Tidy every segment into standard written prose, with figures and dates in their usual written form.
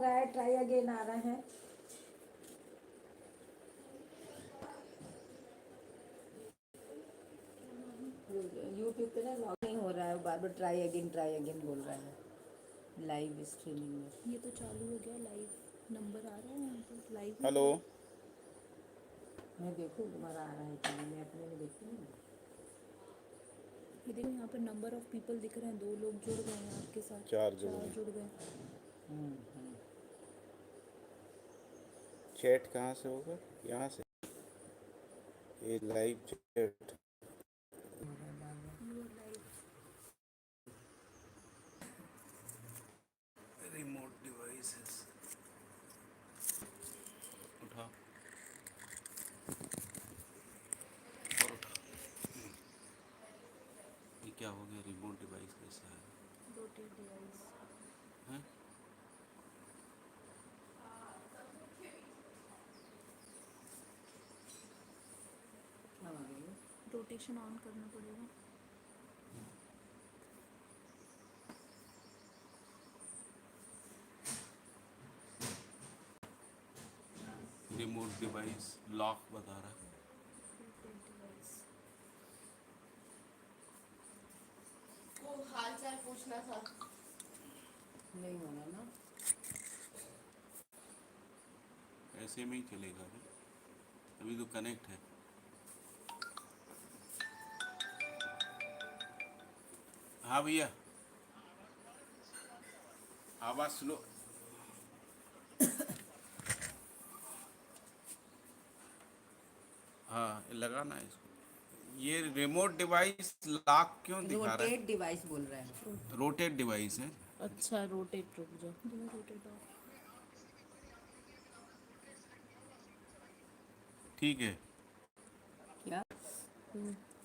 रहा है, try again आ रहा है। यूट्यूब पे ना लॉग नहीं हो रहा है, बार बार ट्राई अगेन बोल रहा है लाइव स्ट्रीमिंग में। ये तो चालू हो गया, लाइव नंबर आ रहा है यहाँ पर, लाइव ही हेलो। मैं देखूँ तुम्हारा आ रहा है कि नहीं, मैं अपने में देखती हूँ। ये देखो यहाँ पर नंबर ऑफ पीपल दिख रहे हैं, 2 लोग जुड़ गए हैं आपके साथ, 4 जुड़ 4 गए। जुड़ गए। चैट कहाँ से होगा? यहाँ से। ये live chat. You are live. Remote devices उठा और उठा। ये क्या हो गया? रिमोट डिवाइस कैसे है? Rotate device. हैं? क्या हो गया? रोटेशन ऑन करना पड़ेगा। रिमोट डिवाइस लॉक बता रहा है। Rotate device. वो हाल चाल पूछना था। नहीं होना ना। ऐसे में ही चलेगा ना, अभी तो कनेक्ट है। हाँ भैया, आवाज़ स्लो। हाँ लगाना है इसको। ये रिमोट डिवाइस लॉक क्यों दिखा रहा है? रोटेट डिवाइस बोल रहा है। रोटेट डिवाइस है। अच्छा रोटेट, रुक जाओ, रोटेट ऑफ। ठीक है। क्या?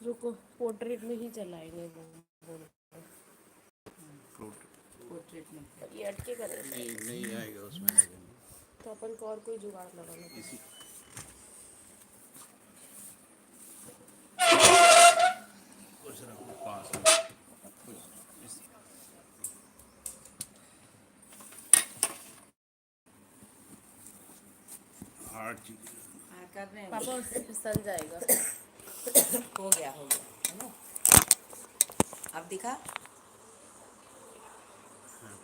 रुको, पोर्ट्रेट में ही चलाएंगे वो। पोर्ट्रेट में ये अटके करे नहीं नहीं आएगा उसमें, आएगा नहीं। तो अपन को और कोई जुगाड़ लगाना पड़ेगा। इसी कुछ रखो पास में कुछ इस हार्ड चीज। हाँ कर रहे हैं। पापा उससे फिसल जाएगा। हो गया है ना। अब दिखा।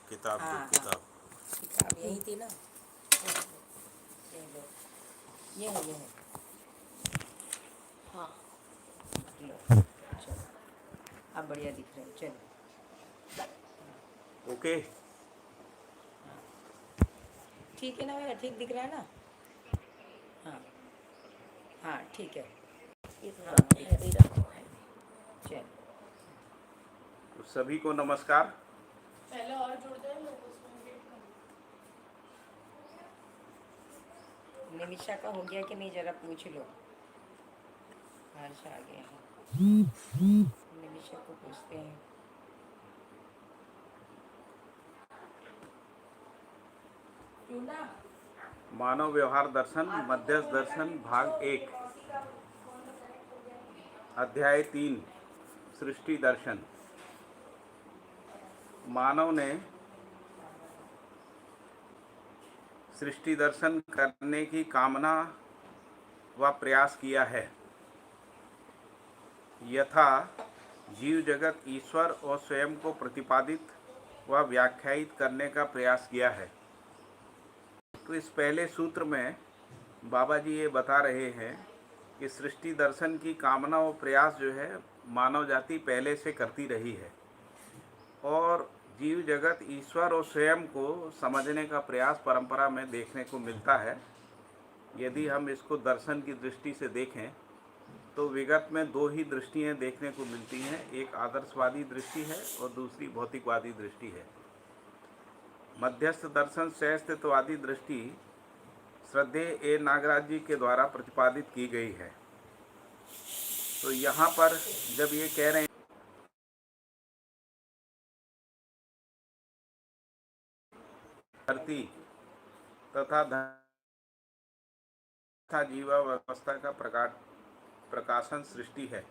किताब दो, हाँ किताब। किताब यही थी ना। ये लो, ये है। हाँ लो चलो, अब बढ़िया दिख रहे हैं। चलो ओके। ठीक है ना भैया, ठीक दिख रहा है ना। हाँ हाँ ठीक है। ये हाँ थोड़ा हैवी रखो है। चलो तो सभी को नमस्कार। पहले और जुड़ जाए लोग उसमें वेट कर। निमिषा का हो गया कि नहीं जरा पूछ लो। हर्ष आ गया है, निमिषा को पूछते हैं। मानव व्यवहार दर्शन मध्यस्थ दर्शन भाग 1 अध्याय 3 सृष्टि दर्शन। मानव ने सृष्टि दर्शन करने की कामना व प्रयास किया है, यथा जीव जगत ईश्वर और स्वयं को प्रतिपादित व व्याख्यायित करने का प्रयास किया है। तो इस पहले सूत्र में बाबा जी ये बता रहे हैं कि सृष्टि दर्शन की कामना और प्रयास जो है मानव जाति पहले से करती रही है, और जीव जगत ईश्वर और स्वयं को समझने का प्रयास परंपरा में देखने को मिलता है। यदि हम इसको दर्शन की दृष्टि से देखें तो विगत में 2 ही दृष्टियाँ देखने को मिलती हैं, एक आदर्शवादी दृष्टि है और दूसरी भौतिकवादी दृष्टि है। मध्यस्थ दर्शन सहअस्तित्ववादी दृष्टि श्रद्धेय ए नागराज जी के द्वारा प्रतिपादित की गई है। तो यहाँ पर जब ये कह रहे हैं धरती तथा जीवावस्था का प्रकाशन सृष्टि है,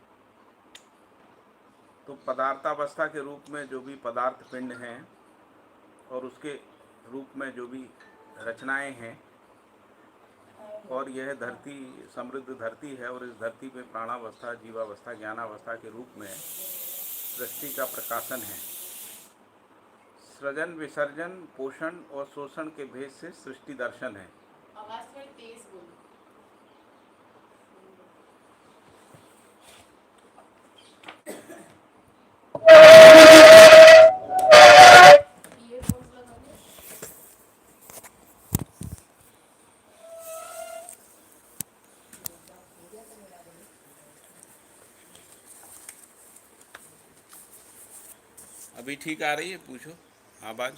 तो पदार्थावस्था के रूप में जो भी पदार्थ पिंड हैं और उसके रूप में जो भी रचनाएं हैं और यह धरती समृद्ध धरती है और इस धरती पे प्राणावस्था, जीवावस्था, ज्ञानावस्था के रूप में सृष्टि का प्रकाशन है। सृजन, विसर्जन, पोषण और शोषण के भेद से सृष्टि दर्शन है। आवाज थोड़ी तेज बोलो। ईयरफोन्स लगा लो। अभी ठीक आ रही है? पूछो आवाज।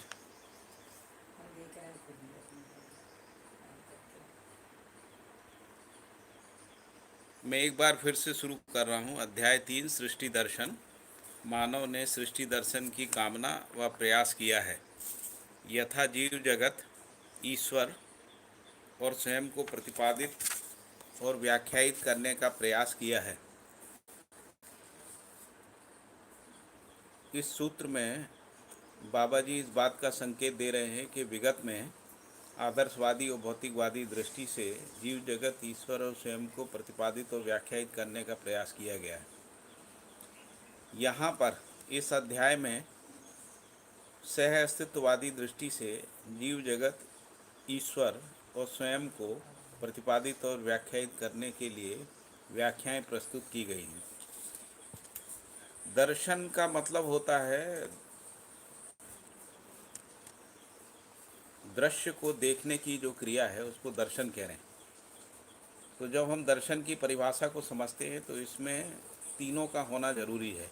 मैं एक बार फिर से शुरू कर रहा हूँ। अध्याय 3, सृष्टि दर्शन। मानव ने सृष्टि दर्शन की कामना व प्रयास किया है। यथा जीव जगत, ईश्वर और स्वयं को प्रतिपादित और व्याख्यायित करने का प्रयास किया है। इस सूत्र में बाबा जी इस बात का संकेत दे रहे हैं कि विगत में आदर्शवादी और भौतिकवादी दृष्टि से जीव जगत, ईश्वर और स्वयं को प्रतिपादित और व्याख्यायित करने का प्रयास किया गया है। यहाँ पर इस अध्याय में सह अस्तित्ववादी दृष्टि से जीव जगत, ईश्वर और स्वयं को प्रतिपादित और व्याख्यायित करने के लिए व्याख्याएं प्रस्तुत की गई हैं। दर्शन का मतलब होता है दृश्य को देखने की जो क्रिया है, उसको दर्शन कह रहे हैं। तो जब हम दर्शन की परिभाषा को समझते हैं तो इसमें तीनों का होना जरूरी है।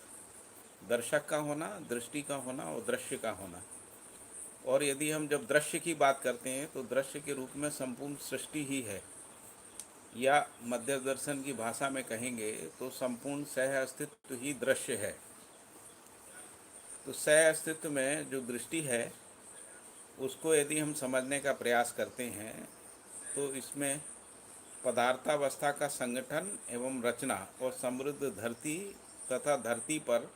दर्शक का होना, दृष्टि का होना और दृश्य का होना। और यदि हम जब दृश्य की बात करते हैं तो दृश्य के रूप में संपूर्ण सृष्टि ही है, या मध्य दर्शन की भाषा में कहेंगे तो संपूर्ण सह अस्तित्व ही दृश्य है। तो सह अस्तित्व में जो दृष्टि है उसको यदि हम समझने का प्रयास करते हैं तो इसमें पदार्थावस्था का संगठन एवं रचना और समृद्ध धरती तथा धरती पर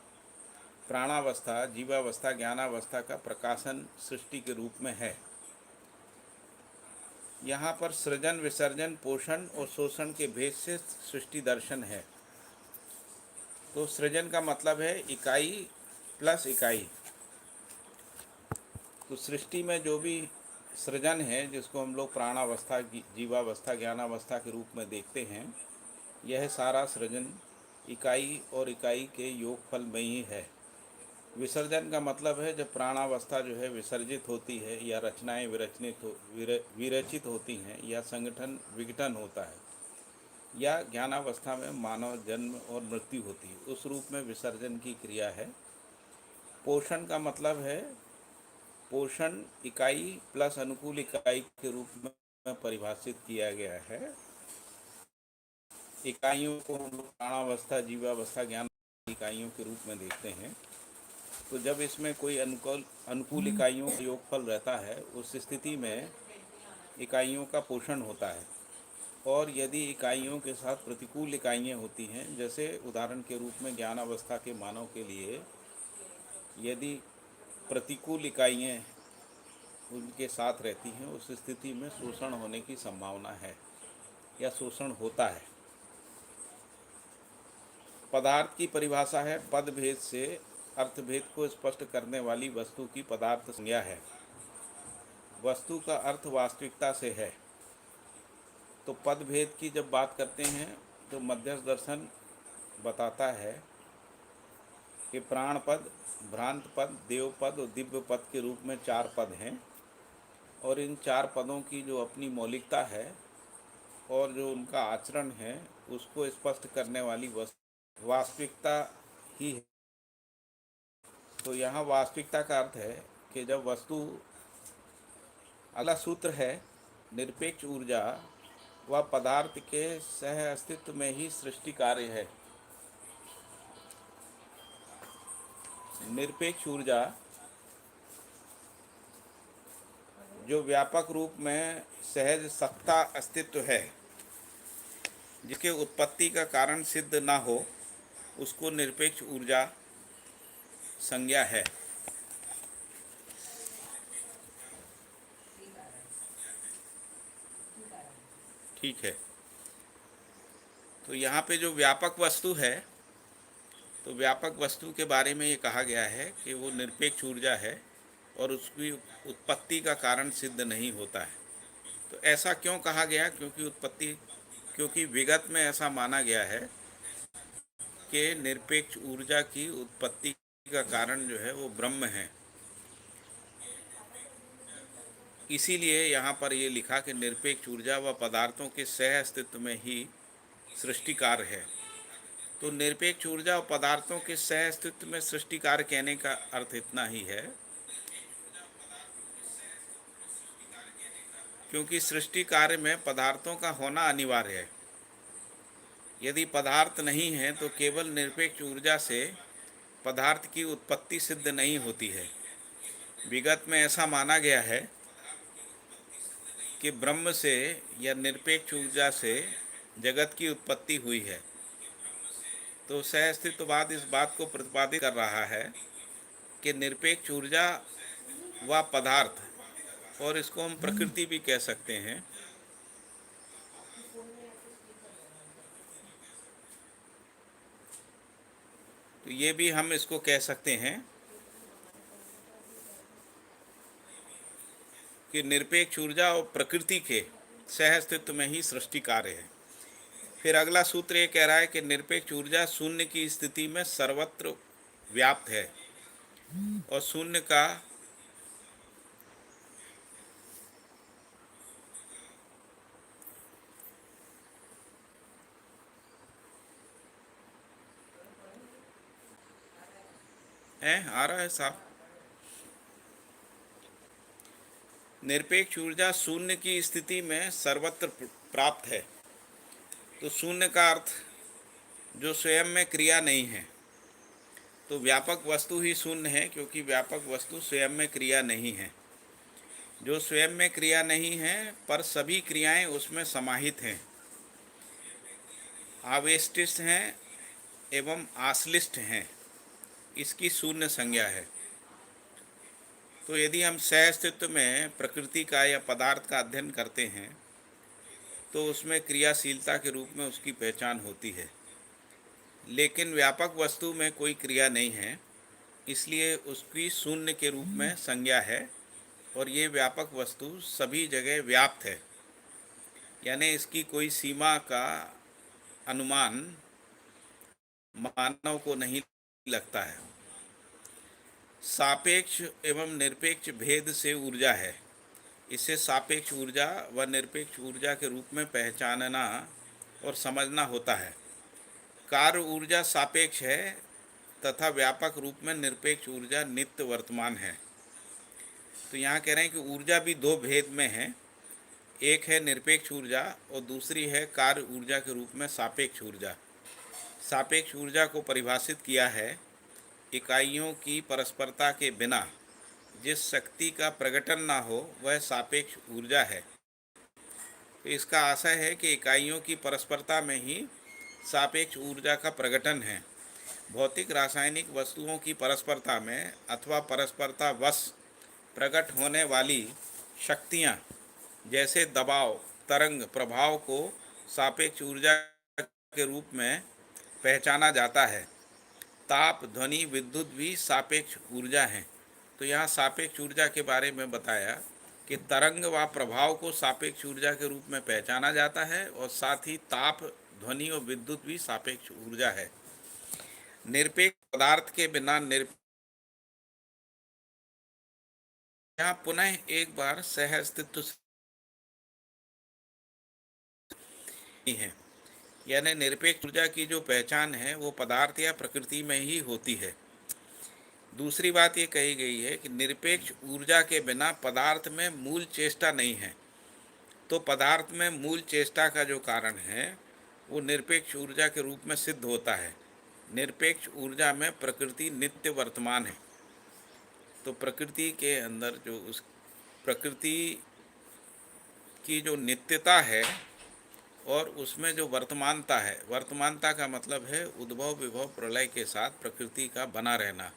प्राणावस्था, जीवावस्था, ज्ञानावस्था का प्रकाशन सृष्टि के रूप में है। यहाँ पर सृजन, विसर्जन, पोषण और शोषण के भेद से सृष्टि दर्शन है। तो सृजन का मतलब है इकाई प्लस इकाई। तो सृष्टि में जो भी सृजन है, जिसको हम लोग प्राणावस्था, जीवावस्था, ज्ञानावस्था के रूप में देखते हैं, यह सारा सृजन इकाई और इकाई के योगफल में ही है। विसर्जन का मतलब है जब प्राणावस्था जो है विसर्जित होती है, या रचनाएं विरचित होती हैं, या संगठन विघटन होता है, या ज्ञानावस्था में मानव जन्म और मृत्यु होती है, उस रूप में विसर्जन की क्रिया है। पोषण का मतलब है पोषण इकाई प्लस अनुकूल इकाई के रूप में परिभाषित किया गया है। इकाइयों को हम लोग प्राणावस्था, जीवावस्था, ज्ञान इकाइयों के रूप में देखते हैं। तो जब इसमें कोई अनुकूल इकाइयों का योगफल रहता है, उस स्थिति में इकाइयों का पोषण होता है। और यदि इकाइयों के साथ प्रतिकूल इकाइयाँ होती हैं, जैसे उदाहरण के रूप में ज्ञानावस्था के मानव के लिए यदि प्रतिकूल इकाइयाँ उनके साथ रहती हैं, उस स्थिति में शोषण होने की संभावना है या शोषण होता है। पदार्थ की परिभाषा है पद भेद से अर्थभेद को स्पष्ट करने वाली वस्तु की पदार्थ संज्ञा है। वस्तु का अर्थ वास्तविकता से है। तो पद भेद की जब बात करते हैं तो मध्यस्थ दर्शन बताता है कि प्राण पद, भ्रांत पद, देव पद और दिव्य पद के रूप में 4 पद हैं। और इन 4 पदों की जो अपनी मौलिकता है और जो उनका आचरण है, उसको स्पष्ट करने वाली वास्तविकता ही है। तो यहाँ वास्तविकता का अर्थ है कि जब वस्तु, अगला सूत्र है निरपेक्ष ऊर्जा व पदार्थ के सह अस्तित्व में ही सृष्टि कार्य है। निरपेक्ष ऊर्जा जो व्यापक रूप में सहज सत्ता अस्तित्व है, जिसके उत्पत्ति का कारण सिद्ध न हो, उसको निरपेक्ष ऊर्जा संज्ञा है। ठीक है। तो यहाँ पे जो व्यापक वस्तु है, तो व्यापक वस्तु के बारे में ये कहा गया है कि वो निरपेक्ष ऊर्जा है और उसकी उत्पत्ति का कारण सिद्ध नहीं होता है। तो ऐसा क्यों कहा गया? क्योंकि विगत में ऐसा माना गया है कि निरपेक्ष ऊर्जा की उत्पत्ति का कारण जो है वो ब्रह्म है। इसीलिए यहाँ पर ये लिखा कि निरपेक्ष ऊर्जा व पदार्थों के सह अस्तित्व में ही सृष्टि कार्य है। तो निरपेक्ष ऊर्जा और पदार्थों के सह अस्तित्व में सृष्टि कार्य कहने का अर्थ इतना ही है क्योंकि सृष्टि कार्य में पदार्थों का होना अनिवार्य है। यदि पदार्थ नहीं है तो केवल निरपेक्ष ऊर्जा से पदार्थ की उत्पत्ति सिद्ध नहीं होती है। विगत में ऐसा माना गया है कि ब्रह्म से या निरपेक्ष ऊर्जा से जगत की उत्पत्ति हुई है। तो सह अस्तित्ववाद इस बात को प्रतिपादित कर रहा है कि निरपेक्ष ऊर्जा व पदार्थ, और इसको हम प्रकृति भी कह सकते हैं, तो ये भी हम इसको कह सकते हैं कि निरपेक्ष ऊर्जा और प्रकृति के सह अस्तित्व में ही सृष्टि कार्य है। फिर अगला सूत्र ये कह रहा है कि निरपेक्ष ऊर्जा शून्य की स्थिति में सर्वत्र व्याप्त है और शून्य का आ रहा है साहब। निरपेक्ष ऊर्जा शून्य की स्थिति में सर्वत्र प्राप्त है। तो शून्य का अर्थ जो स्वयं में क्रिया नहीं है। तो व्यापक वस्तु ही शून्य है क्योंकि व्यापक वस्तु स्वयं में क्रिया नहीं है। जो स्वयं में क्रिया नहीं है पर सभी क्रियाएं उसमें समाहित हैं, आवेष्टित हैं एवं आश्लिष्ट हैं, इसकी शून्य संज्ञा है। तो यदि हम सह अस्तित्व में प्रकृति का या पदार्थ का अध्ययन करते हैं तो उसमें क्रियाशीलता के रूप में उसकी पहचान होती है, लेकिन व्यापक वस्तु में कोई क्रिया नहीं है, इसलिए उसकी शून्य के रूप में संज्ञा है। और ये व्यापक वस्तु सभी जगह व्याप्त है, यानी इसकी कोई सीमा का अनुमान मानव को नहीं लगता है। सापेक्ष एवं निरपेक्ष भेद से ऊर्जा है, इसे सापेक्ष ऊर्जा व निरपेक्ष ऊर्जा के रूप में पहचानना और समझना होता है। कार्य ऊर्जा सापेक्ष है तथा व्यापक रूप में निरपेक्ष ऊर्जा नित्य वर्तमान है। तो यहाँ कह रहे हैं कि ऊर्जा भी दो भेद में है, एक है निरपेक्ष ऊर्जा और दूसरी है कार्य ऊर्जा के रूप में सापेक्ष ऊर्जा। सापेक्ष ऊर्जा को परिभाषित किया है इकाइयों की परस्परता के बिना जिस शक्ति का प्रकटन ना हो वह सापेक्ष ऊर्जा है। तो इसका आशय है कि इकाइयों की परस्परता में ही सापेक्ष ऊर्जा का प्रकटन है। भौतिक रासायनिक वस्तुओं की परस्परता में अथवा परस्परता वश प्रकट होने वाली शक्तियाँ जैसे दबाव, तरंग, प्रभाव को सापेक्ष ऊर्जा के रूप में पहचाना जाता है। ताप, ध्वनि, विद्युत भी सापेक्ष ऊर्जा हैं। तो यहाँ सापेक्ष ऊर्जा के बारे में बताया कि तरंग व प्रभाव को सापेक्ष ऊर्जा के रूप में पहचाना जाता है और साथ ही ताप, ध्वनि और विद्युत भी सापेक्ष ऊर्जा है। निरपेक्ष पदार्थ के बिना यहाँ पुनः एक बार सह अस्तित्व है, यानी निरपेक्ष ऊर्जा की जो पहचान है वो पदार्थ या प्रकृति में ही होती है। दूसरी बात ये कही गई है कि निरपेक्ष ऊर्जा के बिना पदार्थ में मूल चेष्टा नहीं है। तो पदार्थ में मूल चेष्टा का जो कारण है वो निरपेक्ष ऊर्जा के रूप में सिद्ध होता है। निरपेक्ष ऊर्जा में प्रकृति नित्य वर्तमान है। तो प्रकृति के अंदर जो उस प्रकृति की जो नित्यता है और उसमें जो वर्तमानता है, वर्तमानता का मतलब है उद्भव विभव प्रलय के साथ प्रकृति का बना रहना,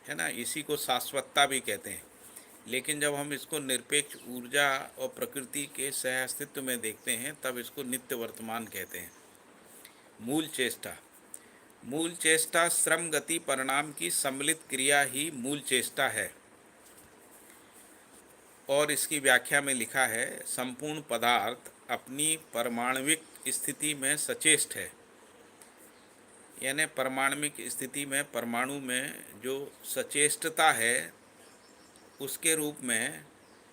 है ना। इसी को शाश्वतता भी कहते हैं। लेकिन जब हम इसको निरपेक्ष ऊर्जा और प्रकृति के सह अस्तित्व में देखते हैं तब इसको नित्य वर्तमान कहते हैं। मूल चेष्टा श्रम गति परिणाम की सम्मिलित क्रिया ही मूल चेष्टा है। और इसकी व्याख्या में लिखा है, संपूर्ण पदार्थ अपनी परमाणविक स्थिति में सचेष्ट है। यानी परमाणविक स्थिति में परमाणु में जो सचेष्टता है उसके रूप में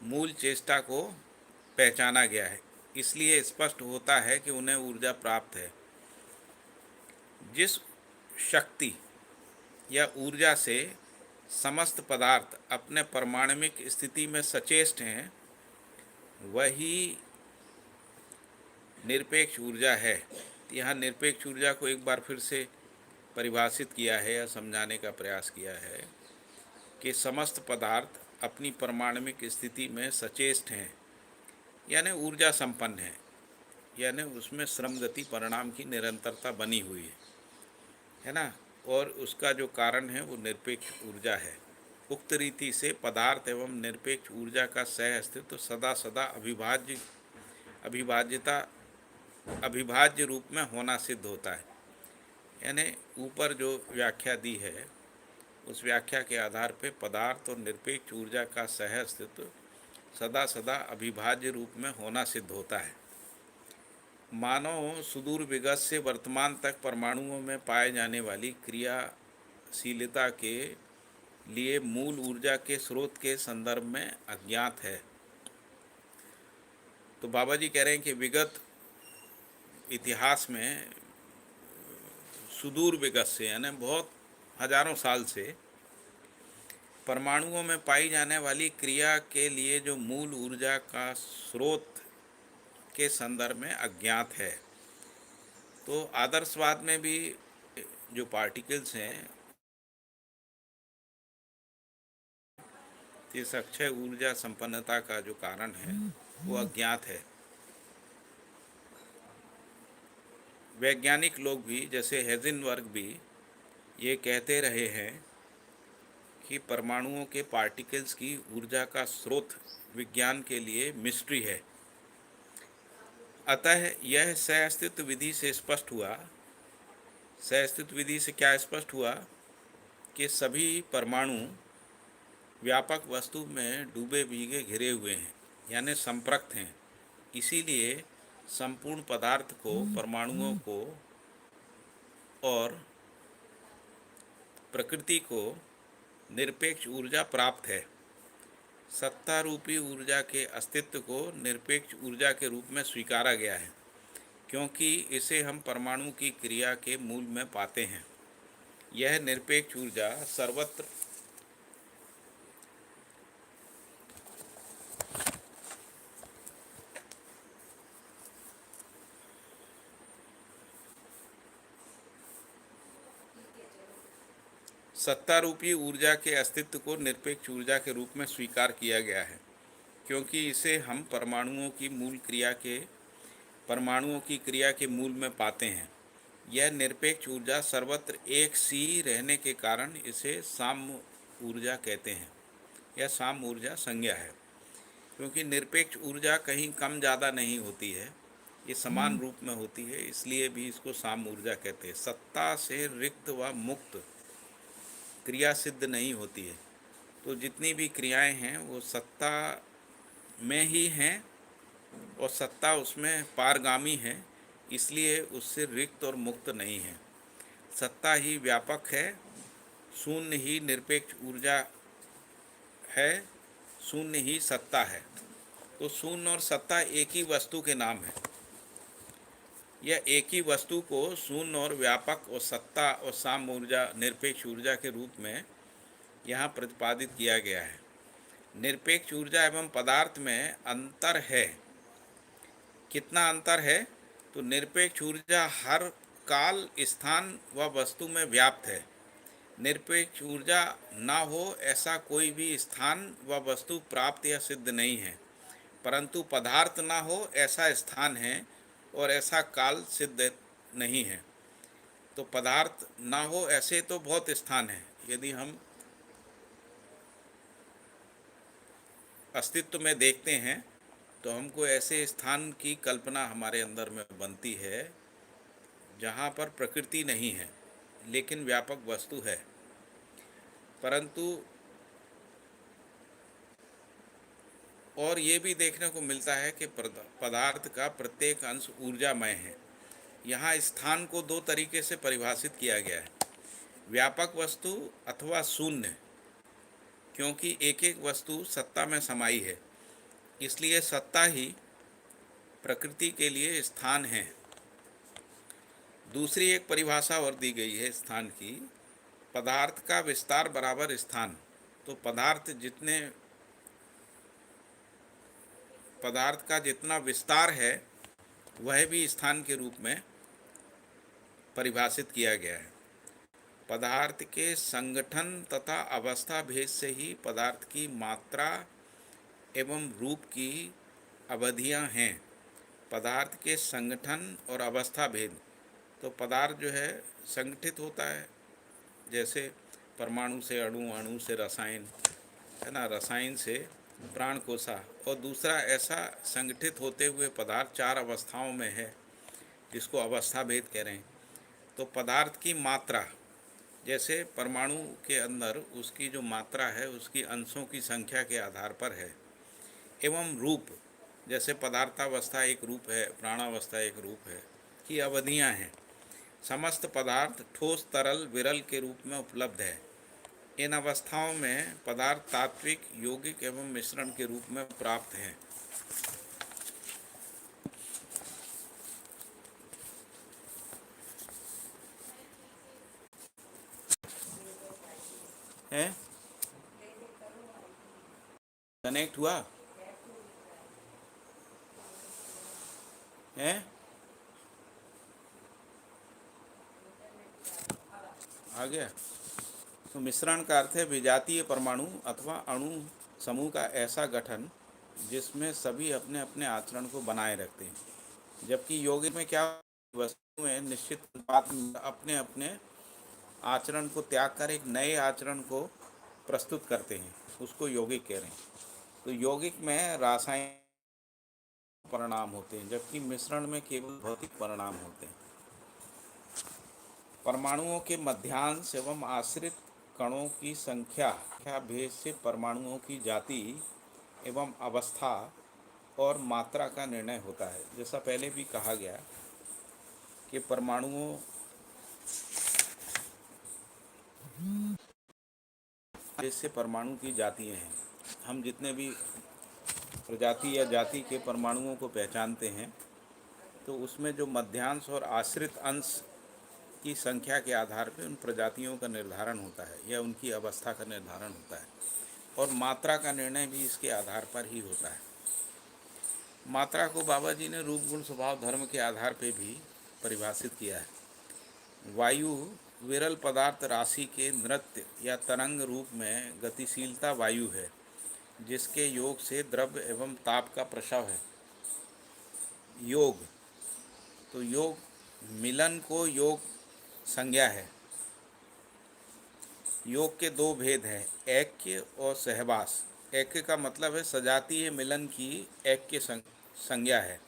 मूल चेष्टा को पहचाना गया है। इसलिए स्पष्ट होता है कि उन्हें ऊर्जा प्राप्त है। जिस शक्ति या ऊर्जा से समस्त पदार्थ अपने परमाणविक स्थिति में सचेष्ट हैं वही निरपेक्ष ऊर्जा है। यहाँ निरपेक्ष ऊर्जा को एक बार फिर से परिभाषित किया है या समझाने का प्रयास किया है कि समस्त पदार्थ अपनी परमाणविक स्थिति में सचेष्ट हैं, यानी ऊर्जा संपन्न है, यानी उसमें श्रम गति परिणाम की निरंतरता बनी हुई है ना। और उसका जो कारण है वो निरपेक्ष ऊर्जा है। उक्त रीति से पदार्थ एवं निरपेक्ष ऊर्जा का सह अस्तित्व सदा सदा अविभाज्य रूप में होना सिद्ध होता है। यानी ऊपर जो व्याख्या दी है उस व्याख्या के आधार पर पदार्थ और निरपेक्ष ऊर्जा का सह अस्तित्व सदा सदा अविभाज्य रूप में होना सिद्ध होता है। मानव सुदूर विगत से वर्तमान तक परमाणुओं में पाए जाने वाली क्रियाशीलता के लिए मूल ऊर्जा के स्रोत के संदर्भ में अज्ञात है। तो बाबा जी कह रहे हैं कि विगत इतिहास में सुदूर विगत से यानी बहुत हजारों साल से परमाणुओं में पाई जाने वाली क्रिया के लिए जो मूल ऊर्जा का स्रोत के संदर्भ में अज्ञात है। तो आदर्शवाद में भी जो पार्टिकल्स हैं इस अक्षय ऊर्जा संपन्नता का जो कारण है वो अज्ञात है। वैज्ञानिक लोग भी जैसे हेज़नबर्ग भी ये कहते रहे हैं कि परमाणुओं के पार्टिकल्स की ऊर्जा का स्रोत विज्ञान के लिए मिस्ट्री है। अतः यह सहअस्तित्व विधि से स्पष्ट हुआ। सहअस्तित्व विधि से क्या स्पष्ट हुआ कि सभी परमाणु व्यापक वस्तु में डूबे भीगे घिरे हुए हैं, यानी संपृक्त हैं। इसीलिए संपूर्ण पदार्थ को, परमाणुओं को और प्रकृति को निरपेक्ष ऊर्जा प्राप्त है। सत्ता रूपी ऊर्जा के अस्तित्व को निरपेक्ष ऊर्जा के रूप में स्वीकारा गया है, क्योंकि इसे हम परमाणु की क्रिया के मूल में पाते हैं। यह निरपेक्ष ऊर्जा सर्वत्र सत्ता रूपी ऊर्जा के अस्तित्व को निरपेक्ष ऊर्जा के रूप में स्वीकार किया गया है, क्योंकि इसे हम परमाणुओं की क्रिया के मूल में पाते हैं। यह निरपेक्ष ऊर्जा सर्वत्र एक सी रहने के कारण इसे साम्य ऊर्जा कहते हैं। यह साम्य ऊर्जा संज्ञा है, क्योंकि निरपेक्ष ऊर्जा कहीं कम ज़्यादा नहीं होती है, ये समान रूप में होती है, इसलिए भी इसको साम्य ऊर्जा कहते हैं। सत्ता से रिक्त व मुक्त क्रिया सिद्ध नहीं होती है। तो जितनी भी क्रियाएं हैं वो सत्ता में ही हैं और सत्ता उसमें पारगामी है, इसलिए उससे रिक्त और मुक्त नहीं है। सत्ता ही व्यापक है, शून्य ही निरपेक्ष ऊर्जा है, शून्य ही सत्ता है। तो शून्य और सत्ता एक ही वस्तु के नाम है। यह एक ही वस्तु को शून्य और व्यापक और सत्ता और साम्य ऊर्जा, निरपेक्ष ऊर्जा के रूप में यहाँ प्रतिपादित किया गया है। निरपेक्ष ऊर्जा एवं पदार्थ में अंतर है। कितना अंतर है? तो निरपेक्ष ऊर्जा हर काल, स्थान व वस्तु में व्याप्त है। निरपेक्ष ऊर्जा ना हो ऐसा कोई भी स्थान व वस्तु प्राप्त या सिद्ध नहीं है, परंतु पदार्थ ना हो ऐसा स्थान है और ऐसा काल सिद्ध नहीं है। तो पदार्थ ना हो ऐसे तो बहुत स्थान हैं। यदि हम अस्तित्व में देखते हैं तो हमको ऐसे स्थान की कल्पना हमारे अंदर में बनती है जहाँ पर प्रकृति नहीं है लेकिन व्यापक वस्तु है। परंतु और ये भी देखने को मिलता है कि पदार्थ का प्रत्येक अंश ऊर्जामय है। यहाँ स्थान को दो तरीके से परिभाषित किया गया है, व्यापक वस्तु अथवा शून्य, क्योंकि एक एक वस्तु सत्ता में समाई है, इसलिए सत्ता ही प्रकृति के लिए स्थान है। दूसरी एक परिभाषा और दी गई है स्थान की, पदार्थ का विस्तार बराबर स्थान। तो पदार्थ का जितना विस्तार है वह भी स्थान के रूप में परिभाषित किया गया है। पदार्थ के संगठन तथा अवस्था भेद से ही पदार्थ की मात्रा एवं रूप की अवधियां हैं। पदार्थ के संगठन और अवस्था भेद, तो पदार्थ जो है संगठित होता है, जैसे परमाणु से अणु, अणु से रसायन, है ना, रसायन से प्राण कोशा, और दूसरा ऐसा संगठित होते हुए पदार्थ चार अवस्थाओं में है जिसको अवस्था भेद कह रहे हैं। तो पदार्थ की मात्रा, जैसे परमाणु के अंदर उसकी जो मात्रा है उसकी अंशों की संख्या के आधार पर है, एवं रूप, जैसे पदार्थावस्था एक रूप है, प्राणावस्था एक रूप है, की अवधियां हैं। समस्त पदार्थ ठोस, तरल, विरल के रूप में उपलब्ध है। इन अवस्थाओं में पदार्थ तात्विक, यौगिक एवं मिश्रण के रूप में प्राप्त हैं। है कनेक्ट हुआ है, आ गया। तो मिश्रण का अर्थ है विजातीय परमाणु अथवा अणु समूह का ऐसा गठन जिसमें सभी अपने अपने आचरण को बनाए रखते हैं, जबकि यौगिक में क्या, वस्तुएं निश्चित अनुपात में अपने अपने आचरण को त्याग कर एक नए आचरण को प्रस्तुत करते हैं, उसको यौगिक कह रहे हैं। तो यौगिक में रासायनिक परिणाम होते हैं, जबकि मिश्रण में केवल भौतिक परिणाम होते हैं। परमाणुओं के मध्यांश एवं आश्रित कणों की संख्या भेद से परमाणुओं की जाति एवं अवस्था और मात्रा का निर्णय होता है। जैसा पहले भी कहा गया कि परमाणुओं से परमाणु की जातियां हैं। हम जितने भी प्रजाति या जाति के परमाणुओं को पहचानते हैं तो उसमें जो मध्यांश और आश्रित अंश की संख्या के आधार पर उन प्रजातियों का निर्धारण होता है या उनकी अवस्था का निर्धारण होता है, और मात्रा का निर्णय भी इसके आधार पर ही होता है। मात्रा को बाबा जी ने रूप, गुण, स्वभाव, धर्म के आधार पर भी परिभाषित किया है। वायु विरल पदार्थ राशि के नृत्य या तरंग रूप में गतिशीलता वायु है, जिसके योग से द्रव्य एवं ताप का प्रसव है। योग, तो योग मिलन को योग संज्ञा है। योग के दो भेद हैं, ऐक्य और सहवास। ऐक्य का मतलब है सजातीय मिलन की ऐक्य संज्ञा है,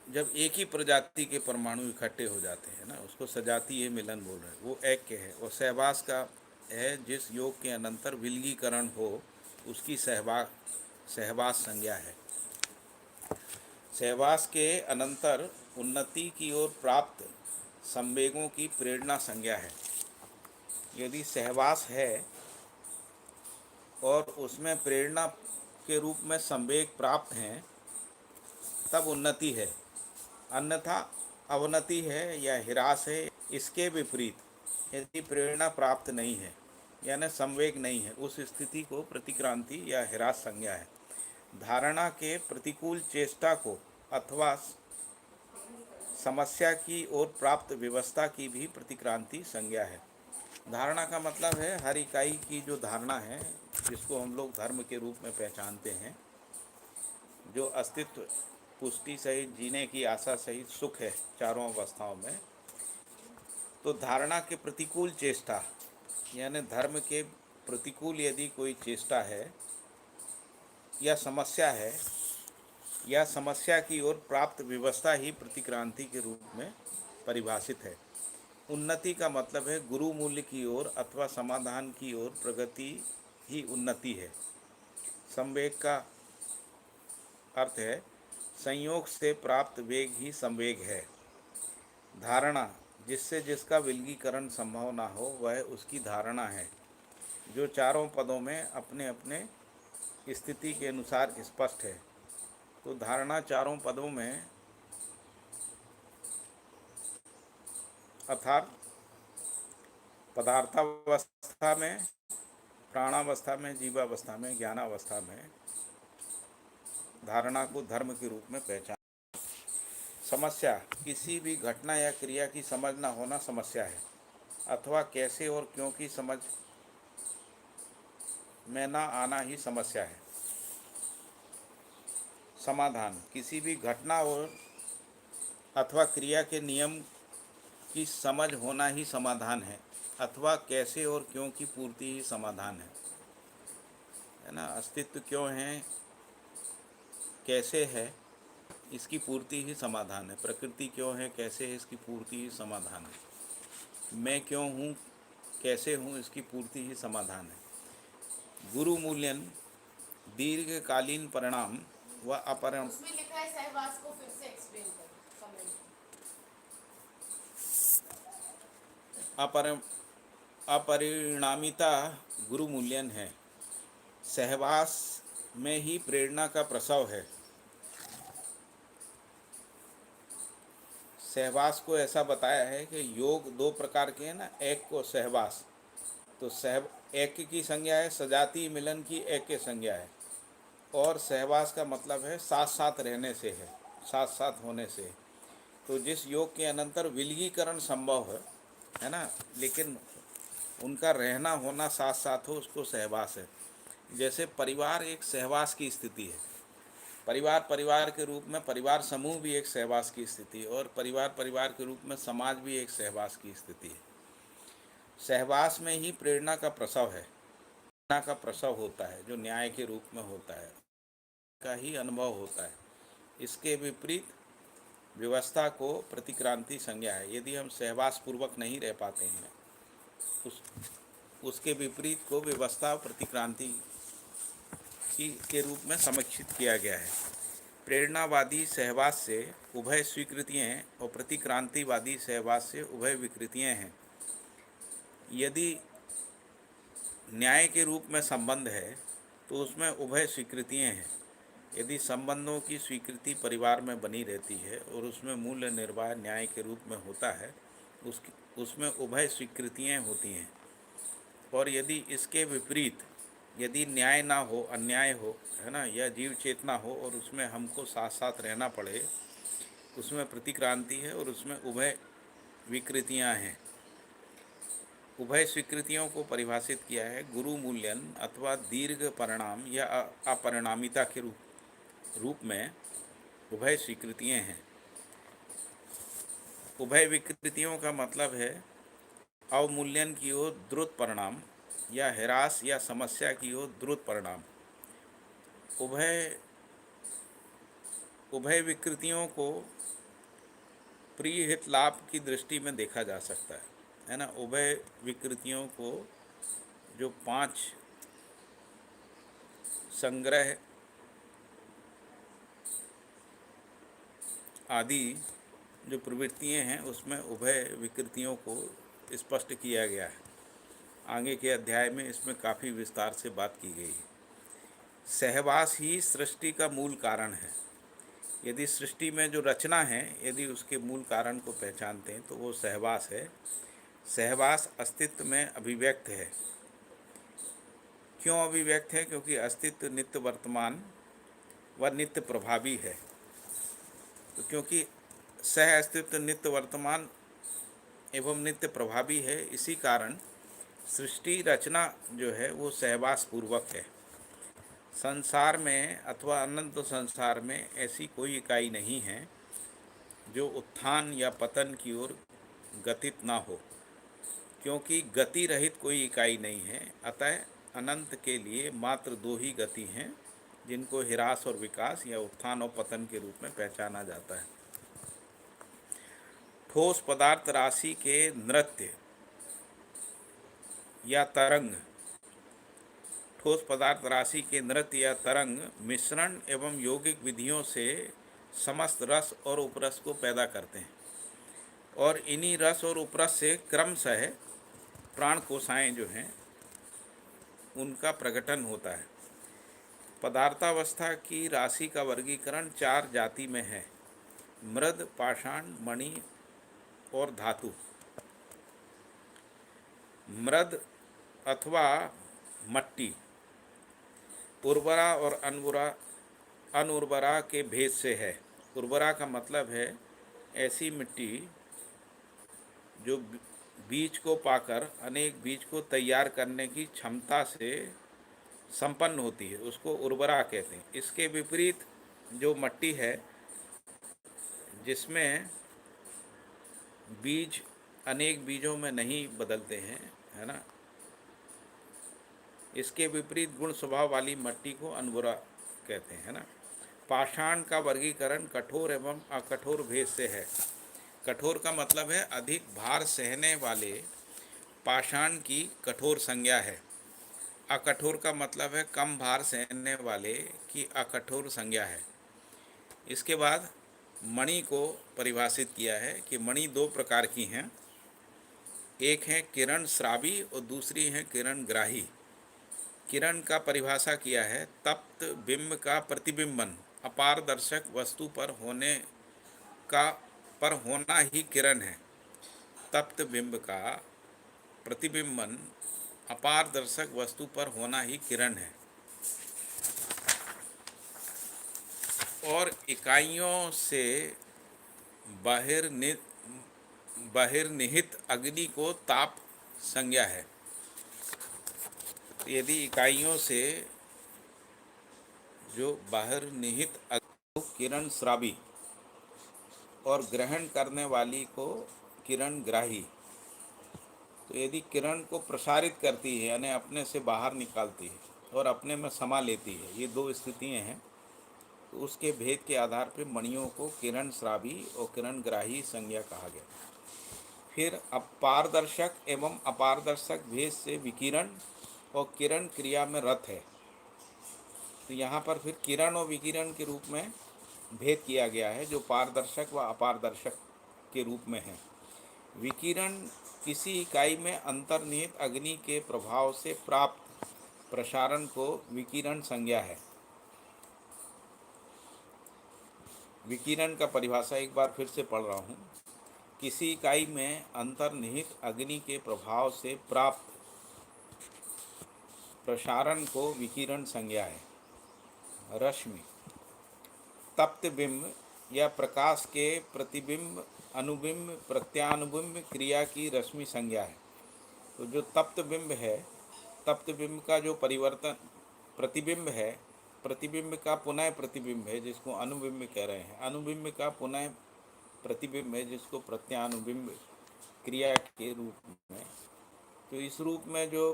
जब एक ही प्रजाति के परमाणु इकट्ठे हो जाते हैं ना, उसको सजातीय मिलन बोल रहे हैं, वो ऐक्य है। और सहवास का है जिस योग के अनंतर विलगीकरण हो, उसकी सहवास संज्ञा है। सहवास के अनंतर उन्नति की ओर प्राप्त संवेगों की प्रेरणा संज्ञा है। यदि सहवास है और उसमें प्रेरणा के रूप में संवेग प्राप्त हैं तब उन्नति है, अन्यथा अवनति है या ह्रास है। इसके विपरीत यदि प्रेरणा प्राप्त नहीं है यानी संवेग नहीं है, उस स्थिति को प्रतिक्रांति या ह्रास संज्ञा है। धारणा के प्रतिकूल चेष्टा को अथवा समस्या की ओर प्राप्त व्यवस्था की भी प्रतिक्रांति संज्ञा है। धारणा का मतलब है हर इकाई की जो धारणा है, जिसको हम लोग धर्म के रूप में पहचानते हैं, जो अस्तित्व, पुष्टि सहित जीने की आशा सहित सुख है चारों अवस्थाओं में। तो धारणा के प्रतिकूल चेष्टा यानी धर्म के प्रतिकूल यदि कोई चेष्टा है या समस्या है, या समस्या की ओर प्राप्त व्यवस्था ही प्रतिक्रांति के रूप में परिभाषित है। उन्नति का मतलब है गुरु मूल्य की ओर अथवा समाधान की ओर प्रगति ही उन्नति है। संवेग का अर्थ है संयोग से प्राप्त वेग ही संवेग है। धारणा, जिससे जिसका विलगीकरण संभव ना हो वह उसकी धारणा है, जो चारों पदों में अपने अपने स्थिति के अनुसार स्पष्ट है। तो धारणा चारों पदों में अर्थात पदार्थावस्था में, प्राणावस्था में, जीवावस्था में, ज्ञानावस्था में धारणा को धर्म के रूप में पहचान। समस्या, किसी भी घटना या क्रिया की समझ न होना समस्या है, अथवा कैसे और क्यों की समझ में न आना ही समस्या है। समाधान, किसी भी घटना और अथवा क्रिया के नियम की समझ होना ही समाधान है, अथवा कैसे और क्यों की पूर्ति ही समाधान है ना। अस्तित्व क्यों है, कैसे है, इसकी पूर्ति ही समाधान है। प्रकृति क्यों है, कैसे है, इसकी पूर्ति ही समाधान है। मैं क्यों हूँ, कैसे हूँ, इसकी पूर्ति ही समाधान है। गुरु मूल्यन, दीर्घकालीन परिणाम व अपरिणाम। उसमें लिखा है सहवास को फिर से एक्सप्लेन करो कमेंट। अपरिणामिता गुरु मूल्यन है। सहवास में ही प्रेरणा का प्रसव है। सहवास को ऐसा बताया है कि योग दो प्रकार के हैं ना, एक को सहवास, तो एक की संज्ञा है सजातीय मिलन की, एक की संज्ञा है, और सहवास का मतलब है साथ साथ रहने से है, साथ साथ होने से। तो जिस योग के अनंतर विलगीकरण संभव है ना, लेकिन उनका रहना होना साथ साथ हो, उसको सहवास है। जैसे परिवार एक सहवास की स्थिति है। परिवार के रूप में परिवार समूह भी एक सहवास की स्थिति है, और परिवार के रूप में समाज भी एक सहवास की स्थिति है। सहवास में ही प्रेरणा का प्रसव है, प्रेरणा का प्रसव होता है, जो न्याय के रूप में होता है, का ही अनुभव होता है। इसके विपरीत व्यवस्था को प्रतिक्रांति संज्ञा है। यदि हम सहवास पूर्वक नहीं रह पाते हैं, उसके विपरीत को व्यवस्था प्रतिक्रांति के रूप में समीक्षित किया गया है। प्रेरणावादी सहवास से उभय स्वीकृतियाँ और प्रतिक्रांतिवादी सहवास से उभय विकृतियाँ हैं। यदि न्याय के रूप में संबंध है तो उसमें उभय स्वीकृतियाँ हैं। यदि संबंधों की स्वीकृति परिवार में बनी रहती है और उसमें मूल्य निर्वाह न्याय के रूप में होता है, उसमें उभय स्वीकृतियाँ होती हैं। और यदि इसके विपरीत, यदि न्याय ना हो, अन्याय हो, है ना, या जीव चेतना हो और उसमें हमको साथ साथ रहना पड़े, उसमें प्रतिक्रांति है और उसमें उभय विकृतियाँ हैं। उभय स्वीकृतियों को परिभाषित किया है गुरु मूल्यन अथवा दीर्घ परिणाम या अपरिणामिता के रूप में उभय स्वीकृतियाँ हैं। उभय विकृतियों का मतलब है अवमूल्यन की ओर द्रुत परिणाम या ह्रास या समस्या की ओर द्रुत परिणाम। उभय विकृतियों को प्रिय हित लाभ की दृष्टि में देखा जा सकता है ना। उभय विकृतियों को जो 5 संग्रह आदि जो प्रवृत्तियाँ हैं, उसमें उभय विकृतियों को स्पष्ट किया गया है। आगे के अध्याय में इसमें काफ़ी विस्तार से बात की गई है। सहवास ही सृष्टि का मूल कारण है। यदि सृष्टि में जो रचना है, यदि उसके मूल कारण को पहचानते हैं तो वो सहवास है। सहवास अस्तित्व में अभिव्यक्त है। क्यों अभिव्यक्त है? क्योंकि अस्तित्व नित्य वर्तमान व नित्य प्रभावी है। तो क्योंकि सह अस्तित्व नित्य वर्तमान एवं नित्य प्रभावी है, इसी कारण सृष्टि रचना जो है वो सहवास पूर्वक है। संसार में अथवा अनंत संसार में ऐसी कोई इकाई नहीं है जो उत्थान या पतन की ओर गतित ना हो, क्योंकि गति रहित कोई इकाई नहीं है। अतः अनंत के लिए मात्र 2 ही गति हैं, जिनको ह्रास और विकास या उत्थान और पतन के रूप में पहचाना जाता है। ठोस पदार्थ राशि के नृत्य या तरंग, ठोस पदार्थ राशि के नृत्य या तरंग मिश्रण एवं यौगिक विधियों से समस्त रस और उपरस को पैदा करते हैं और इन्हीं रस और उपरस से क्रमशः प्राण कोशाएं जो हैं उनका प्रकटन होता है। पदार्थावस्था की राशि का वर्गीकरण 4 जाति में है: मृद, पाषाण, मणि और धातु। मृद अथवा मट्टी उर्वरा और अनुर्वरा के भेद से है। उर्वरा का मतलब है ऐसी मिट्टी जो बीज को पाकर अनेक बीज को तैयार करने की क्षमता से संपन्न होती है, उसको उर्वरा कहते हैं। इसके विपरीत जो मट्टी है जिसमें बीज अनेक बीजों में नहीं बदलते हैं, है ना, इसके विपरीत गुण स्वभाव वाली मट्टी को अनुर्वरा कहते हैं, है ना। पाषाण का वर्गीकरण कठोर एवं अकठोर भेद से है। कठोर का मतलब है अधिक भार सहने वाले पाषाण की कठोर संज्ञा है। अकठोर का मतलब है कम भार सहने वाले की अकठोर संज्ञा है। इसके बाद मणि को परिभाषित किया है कि मणि 2 प्रकार की हैं, एक है किरण श्रावी और दूसरी है किरण ग्राही। किरण का परिभाषा किया है तप्त बिंब का प्रतिबिंबन अपारदर्शक वस्तु पर होना ही किरण है। तप्त बिंब का प्रतिबिंबन अपारदर्शक वस्तु पर होना ही किरण है। और इकाइयों से बहिर्निहित अग्नि को ताप संज्ञा है। यदि इकाइयों से जो बाहर निहित किरण श्रावी और ग्रहण करने वाली को किरण ग्राही, तो यदि किरण को प्रसारित करती है यानी अपने से बाहर निकालती है और अपने में समा लेती है, ये 2 स्थितियां हैं, तो उसके भेद के आधार पर मणियों को किरण श्रावी और किरण ग्राही संज्ञा कहा गया। फिर अपारदर्शक एवं अपारदर्शक भेद से विकिरण और किरण क्रिया में रत है। तो यहाँ पर फिर किरण और विकिरण के रूप में भेद किया गया है जो पारदर्शक व अपारदर्शक के रूप में है। विकिरण किसी इकाई में अंतर्निहित अग्नि के प्रभाव से प्राप्त प्रसारण को विकिरण संज्ञा है। विकिरण का परिभाषा एक बार फिर से पढ़ रहा हूँ। किसी इकाई में अंतर्निहित अग्नि के प्रभाव से प्राप्त प्रसारण को विकिरण संज्ञा है। रश्मि तप्त बिंब या प्रकाश के प्रतिबिंब अनुबिंब प्रत्यानुबिंब क्रिया की रश्मि संज्ञा है। तो जो तप्त बिंब है, तप्त बिंब का जो परिवर्तन प्रतिबिंब है, प्रतिबिंब का पुनः प्रतिबिंब है जिसको अनुबिंब कह रहे हैं, अनुबिंब का पुनः प्रतिबिंब है जिसको प्रत्यानुबिंब क्रिया के रूप में। तो इस रूप में जो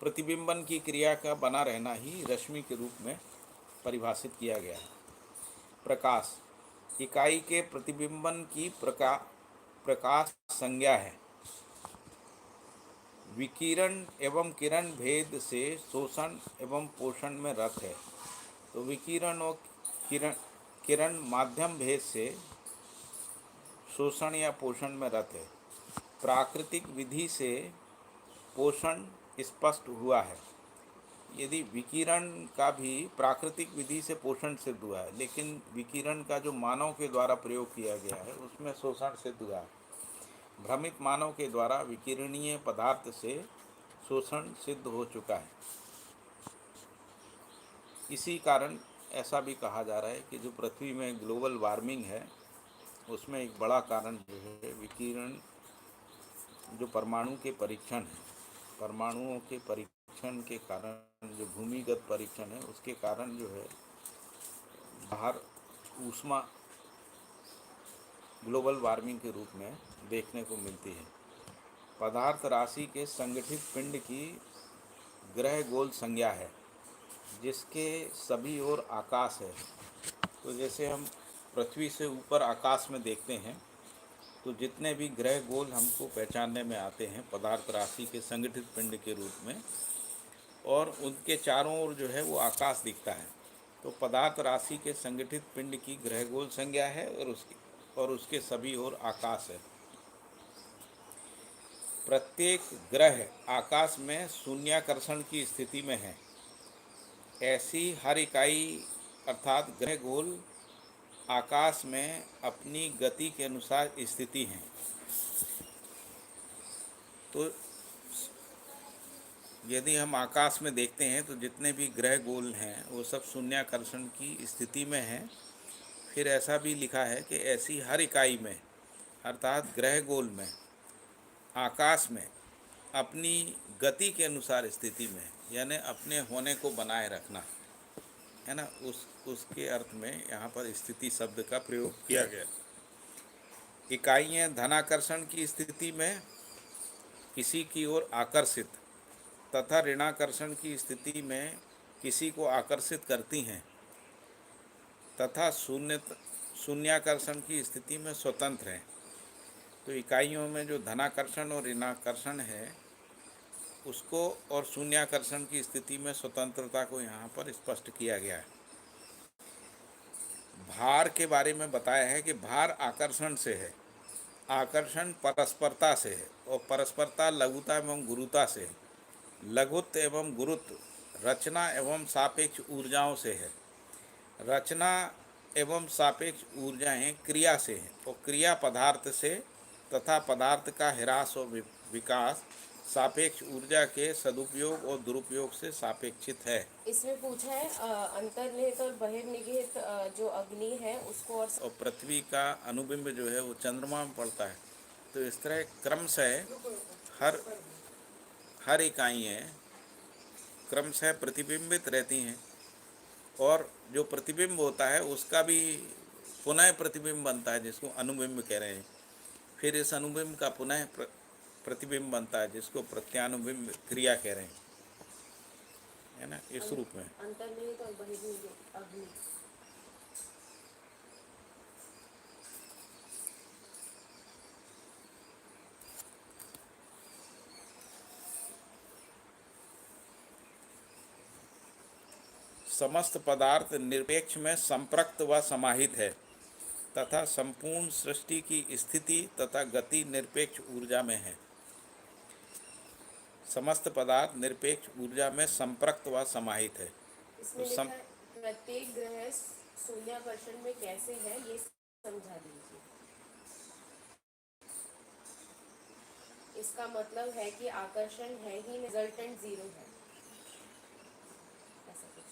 प्रतिबिंबन की क्रिया का बना रहना ही रश्मि के रूप में परिभाषित किया गया है। प्रकाश इकाई के प्रतिबिंबन की प्रकाश संज्ञा है। विकिरण एवं किरण भेद से शोषण एवं पोषण में रत है। तो विकिरण और किरण माध्यम भेद से शोषण या पोषण में रत है। प्राकृतिक विधि से पोषण स्पष्ट हुआ है। यदि विकिरण का भी प्राकृतिक विधि से पोषण सिद्ध हुआ है, लेकिन विकिरण का जो मानव के द्वारा प्रयोग किया गया है उसमें शोषण सिद्ध हुआ है। भ्रमित मानव के द्वारा विकिरणीय पदार्थ से शोषण सिद्ध हो चुका है। इसी कारण ऐसा भी कहा जा रहा है कि जो पृथ्वी में ग्लोबल वार्मिंग है उसमें एक बड़ा कारण जो है विकिरण, जो परमाणु के परीक्षण है, परमाणुओं के परीक्षण के कारण, जो भूमिगत परीक्षण है उसके कारण जो है बाहर ऊष्मा ग्लोबल वार्मिंग के रूप में देखने को मिलती है। पदार्थ राशि के संगठित पिंड की ग्रह गोल संज्ञा है। जिसके सभी ओर आकाश है। तो जैसे हम पृथ्वी से ऊपर आकाश में देखते हैं, तो जितने भी ग्रह गोल हमको पहचानने में आते हैं पदार्थ राशि के संगठित पिंड के रूप में, और उनके चारों ओर जो है वो आकाश दिखता है। तो पदार्थ राशि के संगठित पिंड की ग्रह गोल संज्ञा है, और उसके सभी ओर आकाश है। प्रत्येक ग्रह आकाश में शून्याकर्षण की स्थिति में है। ऐसी हर इकाई अर्थात ग्रह गोल आकाश में अपनी गति के अनुसार स्थिति हैं। तो यदि हम आकाश में देखते हैं तो जितने भी ग्रह गोल हैं वो सब शून्याकर्षण की स्थिति में हैं। फिर ऐसा भी लिखा है कि ऐसी हर इकाई में अर्थात ग्रह गोल में आकाश में अपनी गति के अनुसार स्थिति में, यानी अपने होने को बनाए रखना है ना, उसके अर्थ में यहाँ पर स्थिति शब्द का प्रयोग किया गया। इकाइयाँ धनाकर्षण की स्थिति में किसी की ओर आकर्षित तथा ऋणाकर्षण की स्थिति में किसी को आकर्षित करती हैं तथा शून्याकर्षण की स्थिति में स्वतंत्र हैं। तो इकाइयों में जो धनाकर्षण और ऋणाकर्षण है उसको और शून्याकर्षण की स्थिति में स्वतंत्रता को यहाँ पर स्पष्ट किया गया है। भार के बारे में बताया है कि भार आकर्षण से है, आकर्षण परस्परता से है, और परस्परता लघुता एवं गुरुता से है। लघुत्व एवं गुरुत्व रचना एवं सापेक्ष ऊर्जाओं से है। रचना एवं सापेक्ष ऊर्जाएं क्रिया से हैं, और क्रिया पदार्थ से तथा पदार्थ का ह्रास और विकास सापेक्ष ऊर्जा के सदुपयोग और दुरुपयोग से सापेक्षित है। इसमें पूछा है अंतर्निहित और बहिर्निहित जो अग्नि है उसको और पृथ्वी का अनुबिंब जो है वो चंद्रमा में पड़ता है। तो इस तरह क्रमशः हर इकाइयाँ क्रमशः प्रतिबिंबित रहती हैं, और जो प्रतिबिंब होता है उसका भी पुनः प्रतिबिंब बनता है जिसको अनुबिंब कह रहे हैं। फिर इस अनुबिंब का पुनः प्रतिबिंब बनता है जिसको प्रत्यानुबिंब क्रिया कह रहे हैं, है ना, इस रूप में। अंतर्निहित और बहिर्निहित अग्नि। समस्त पदार्थ निरपेक्ष में संप्रक्त व समाहित है तथा संपूर्ण सृष्टि की स्थिति तथा गति निरपेक्ष ऊर्जा में है। समस्त पदार्थ निरपेक्ष ऊर्जा में संप्रक्त व समाहित है। इसमें लिखा है प्रत्येक ग्रह शून्याकर्षण में कैसे है ये समझा दीजिए। इसका मतलब है कि आकर्षण है ही रिजल्टेंट जीरो है, ऐसा कुछ।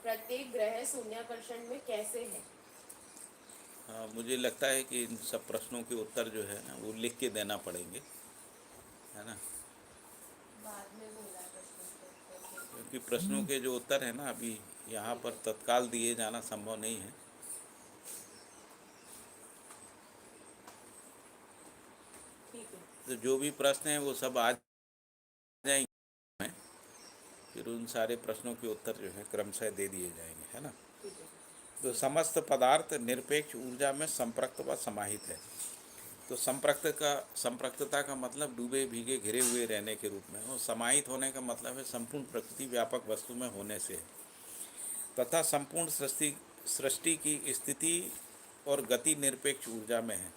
प्रत्येक ग्रह शून्याकर्षण में कैसे है। हाँ, मुझे लगता है कि इन सब प्रश्नों के उत्तर जो है ना वो लिख के देना पड़ेंगे, है ना, बाद में बोला प्रश्न, क्योंकि प्रश्नों के जो उत्तर है ना अभी यहाँ पर तत्काल दिए जाना संभव नहीं है। ठीक है। तो जो भी प्रश्न हैं वो सब आ जाएंगे, फिर उन सारे प्रश्नों के उत्तर जो है क्रमशः दे दिए जाएंगे, है ना। ठीक है। तो समस्त पदार्थ निरपेक्ष ऊर्जा में संप्रक्त व समाहित है। तो संप्रक्तता का मतलब डूबे भीगे घिरे हुए रहने के रूप में, और समाहित होने का मतलब है संपूर्ण प्रकृति व्यापक वस्तु में होने से है, तथा संपूर्ण सृष्टि की स्थिति और गति निरपेक्ष ऊर्जा में है।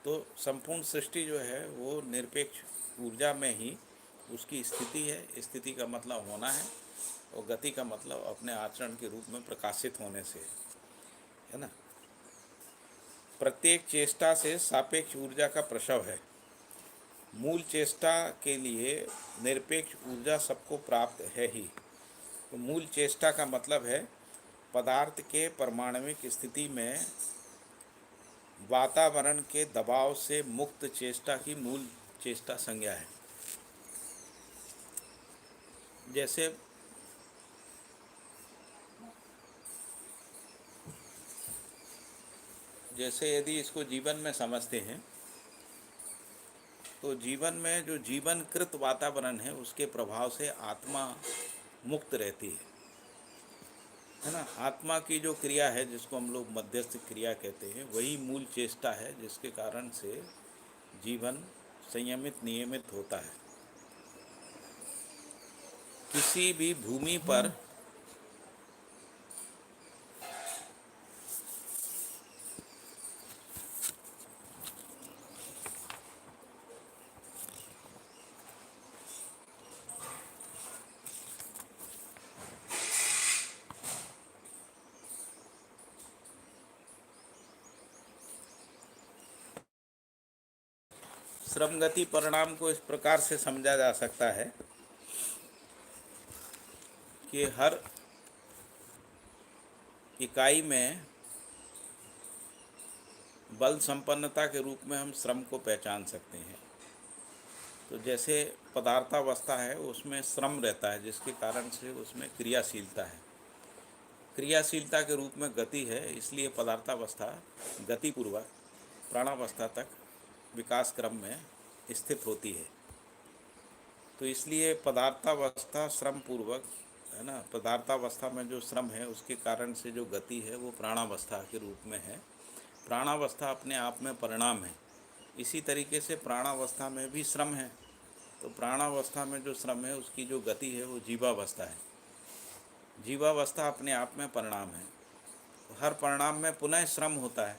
तो संपूर्ण सृष्टि जो है वो निरपेक्ष ऊर्जा में ही उसकी स्थिति है। स्थिति का मतलब होना है, और गति का मतलब अपने आचरण के रूप में प्रकाशित होने से है ना। प्रत्येक चेष्टा से सापेक्ष ऊर्जा का प्रसव है। मूल चेष्टा के लिए निरपेक्ष ऊर्जा सबको प्राप्त है ही। तो मूल चेष्टा का मतलब है पदार्थ के परमाणुविक स्थिति में वातावरण के दबाव से मुक्त चेष्टा की मूल चेष्टा संज्ञा है। जैसे यदि इसको जीवन में समझते हैं तो जीवन में जो जीवनकृत वातावरण है उसके प्रभाव से आत्मा मुक्त रहती है ना। आत्मा की जो क्रिया है जिसको हम लोग मध्यस्थ क्रिया कहते हैं वही मूल चेष्टा है जिसके कारण से जीवन संयमित नियमित होता है। किसी भी भूमि पर श्रम गति परिणाम को इस प्रकार से समझा जा सकता है कि हर इकाई में बल संपन्नता के रूप में हम श्रम को पहचान सकते हैं। तो जैसे पदार्थावस्था है उसमें श्रम रहता है जिसके कारण से उसमें क्रियाशीलता है। क्रियाशीलता के रूप में गति है, इसलिए पदार्थावस्था गतिपूर्वक प्राणावस्था तक विकास क्रम में स्थित होती है। तो इसलिए पदार्थावस्था श्रम पूर्वक है ना। पदार्थावस्था में जो श्रम है उसके कारण से जो गति है वो प्राणावस्था के रूप में है। प्राणावस्था अपने आप में परिणाम है। इसी तरीके से प्राणावस्था में भी श्रम है। तो प्राणावस्था में जो श्रम है उसकी जो गति है वो जीवावस्था है। जीवावस्था अपने आप में परिणाम है। हर परिणाम में पुनः श्रम होता है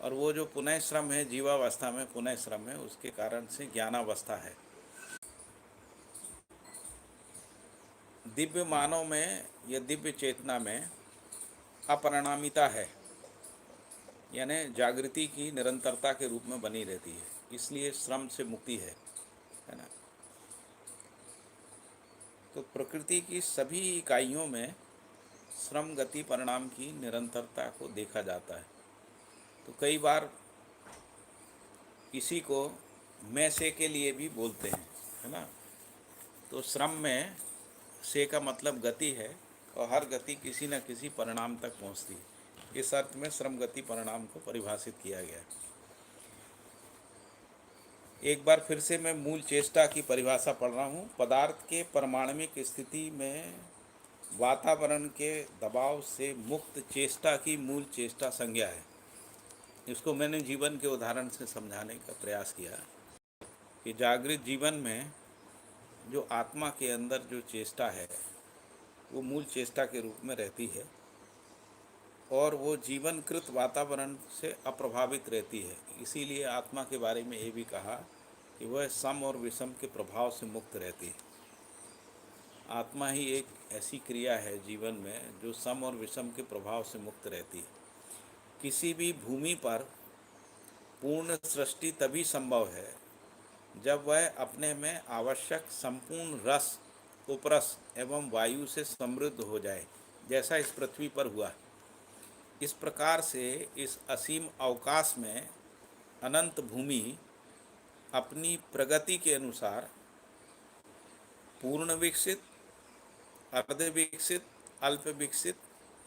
और वो जो पुनः श्रम है जीवावस्था में पुनः श्रम है उसके कारण से ज्ञानावस्था है। दिव्य मानव में या दिव्य चेतना में अपरिणामिता है, यानी जागृति की निरंतरता के रूप में बनी रहती है, इसलिए श्रम से मुक्ति है ना। तो प्रकृति की सभी इकाइयों में श्रम गति परिणाम की निरंतरता को देखा जाता है। तो कई बार इसी को मैं से के लिए भी बोलते हैं, है ना। तो श्रम में से का मतलब गति है और हर गति किसी न किसी परिणाम तक पहुंचती है। इस अर्थ में श्रम गति परिणाम को परिभाषित किया गया है। एक बार फिर से मैं मूल चेष्टा की परिभाषा पढ़ रहा हूँ। पदार्थ के परमाणुविक स्थिति में वातावरण के दबाव से मुक्त चेष्टा की मूल चेष्टा संज्ञा है। इसको मैंने जीवन के उदाहरण से समझाने का प्रयास किया कि जागृत जीवन में जो आत्मा के अंदर जो चेष्टा है वो मूल चेष्टा के रूप में रहती है और वो जीवनकृत वातावरण से अप्रभावित रहती है। इसीलिए आत्मा के बारे में ये भी कहा कि वह सम और विषम के प्रभाव से मुक्त रहती है। आत्मा ही एक ऐसी क्रिया है जीवन में जो सम और विषम के प्रभाव से मुक्त रहती है। किसी भी भूमि पर पूर्ण सृष्टि तभी संभव है जब वह अपने में आवश्यक संपूर्ण रस, उपरस एवं वायु से समृद्ध हो जाए, जैसा इस पृथ्वी पर हुआ। इस प्रकार से इस असीम अवकाश में अनंत भूमि अपनी प्रगति के अनुसार पूर्ण विकसित, अर्ध विकसित, अल्प विकसित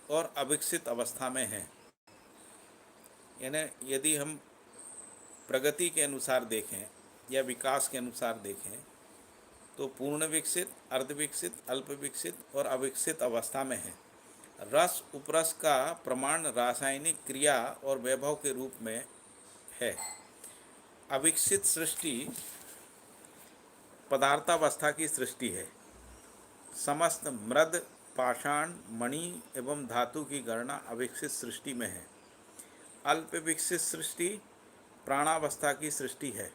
और अविकसित अवस्था में है। यानी यदि हम प्रगति के अनुसार देखें या विकास के अनुसार देखें तो पूर्ण विकसित, अर्ध विकसित, अल्प विकसित और अविकसित अवस्था में है। रस उपरस का प्रमाण रासायनिक क्रिया और वैभव के रूप में है। अविकसित सृष्टि पदार्थावस्था की सृष्टि है। समस्त मृद, पाषाण, मणि एवं धातु की गणना अविकसित सृष्टि में है। अल्प विकसित सृष्टि प्राणावस्था की सृष्टि है।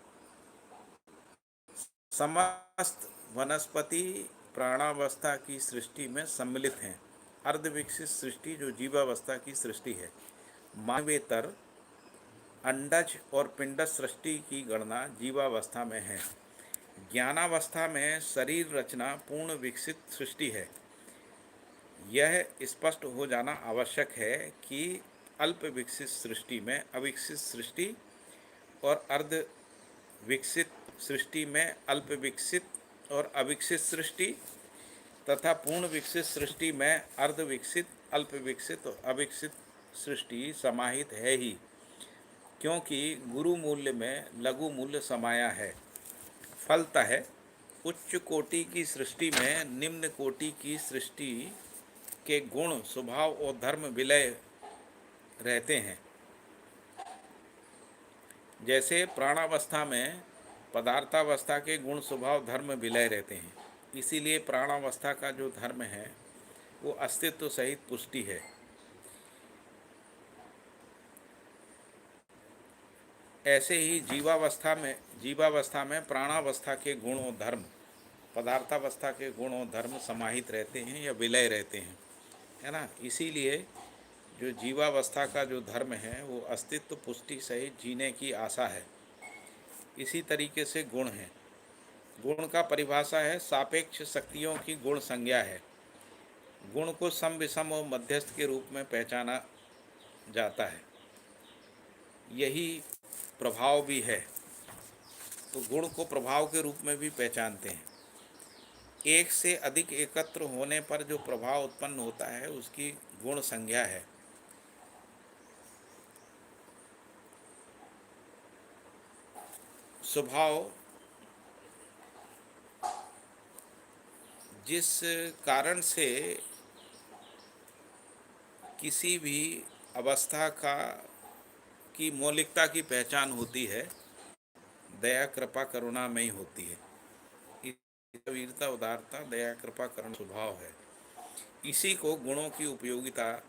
समस्त वनस्पति प्राणावस्था की सृष्टि में सम्मिलित हैं। अर्ध विकसित सृष्टि जो जीवावस्था की सृष्टि है। मानवेतर, अंडज और पिंडज सृष्टि की गणना जीवावस्था में है। ज्ञानावस्था में शरीर रचना पूर्ण विकसित सृष्टि है। यह स्पष्ट हो जाना आवश्यक है कि अल्प विकसित सृष्टि में अविकसित सृष्टि और अर्ध विकसित सृष्टि में अल्प विकसित और अविकसित सृष्टि तथा पूर्ण विकसित सृष्टि में अर्ध विकसित, अल्प विकसित और अविकसित सृष्टि समाहित है ही, क्योंकि गुरु मूल्य में लघु मूल्य समाया है। फलतः उच्च कोटि की सृष्टि में निम्न कोटि की सृष्टि के गुण, स्वभाव और धर्म विलय रहते हैं। जैसे प्राणावस्था में पदार्थावस्था के गुण, स्वभाव, धर्म विलय रहते हैं, इसीलिए प्राणावस्था का जो धर्म है वो अस्तित्व सहित पुष्टि है। ऐसे ही जीवावस्था में प्राणावस्था के गुण और धर्म, पदार्थावस्था के गुण और धर्म समाहित रहते हैं या विलय रहते हैं, है ना। इसीलिए जो जीवावस्था का जो धर्म है वो अस्तित्व पुष्टि सहित जीने की आशा है। इसी तरीके से गुण है। गुण का परिभाषा है सापेक्ष शक्तियों की गुण संज्ञा है। गुण को सम विषम और मध्यस्थ के रूप में पहचाना जाता है। यही प्रभाव भी है, तो गुण को प्रभाव के रूप में भी पहचानते हैं। एक से अधिक एकत्र होने पर जो प्रभाव उत्पन्न होता है उसकी गुण संज्ञा है। स्वभाव जिस कारण से किसी भी अवस्था की मौलिकता की पहचान होती है, दया, कृपा, करुणा में ही होती है। वीरता, उदारता, दया, कृपा, करुणा स्वभाव है। इसी को गुणों की उपयोगिता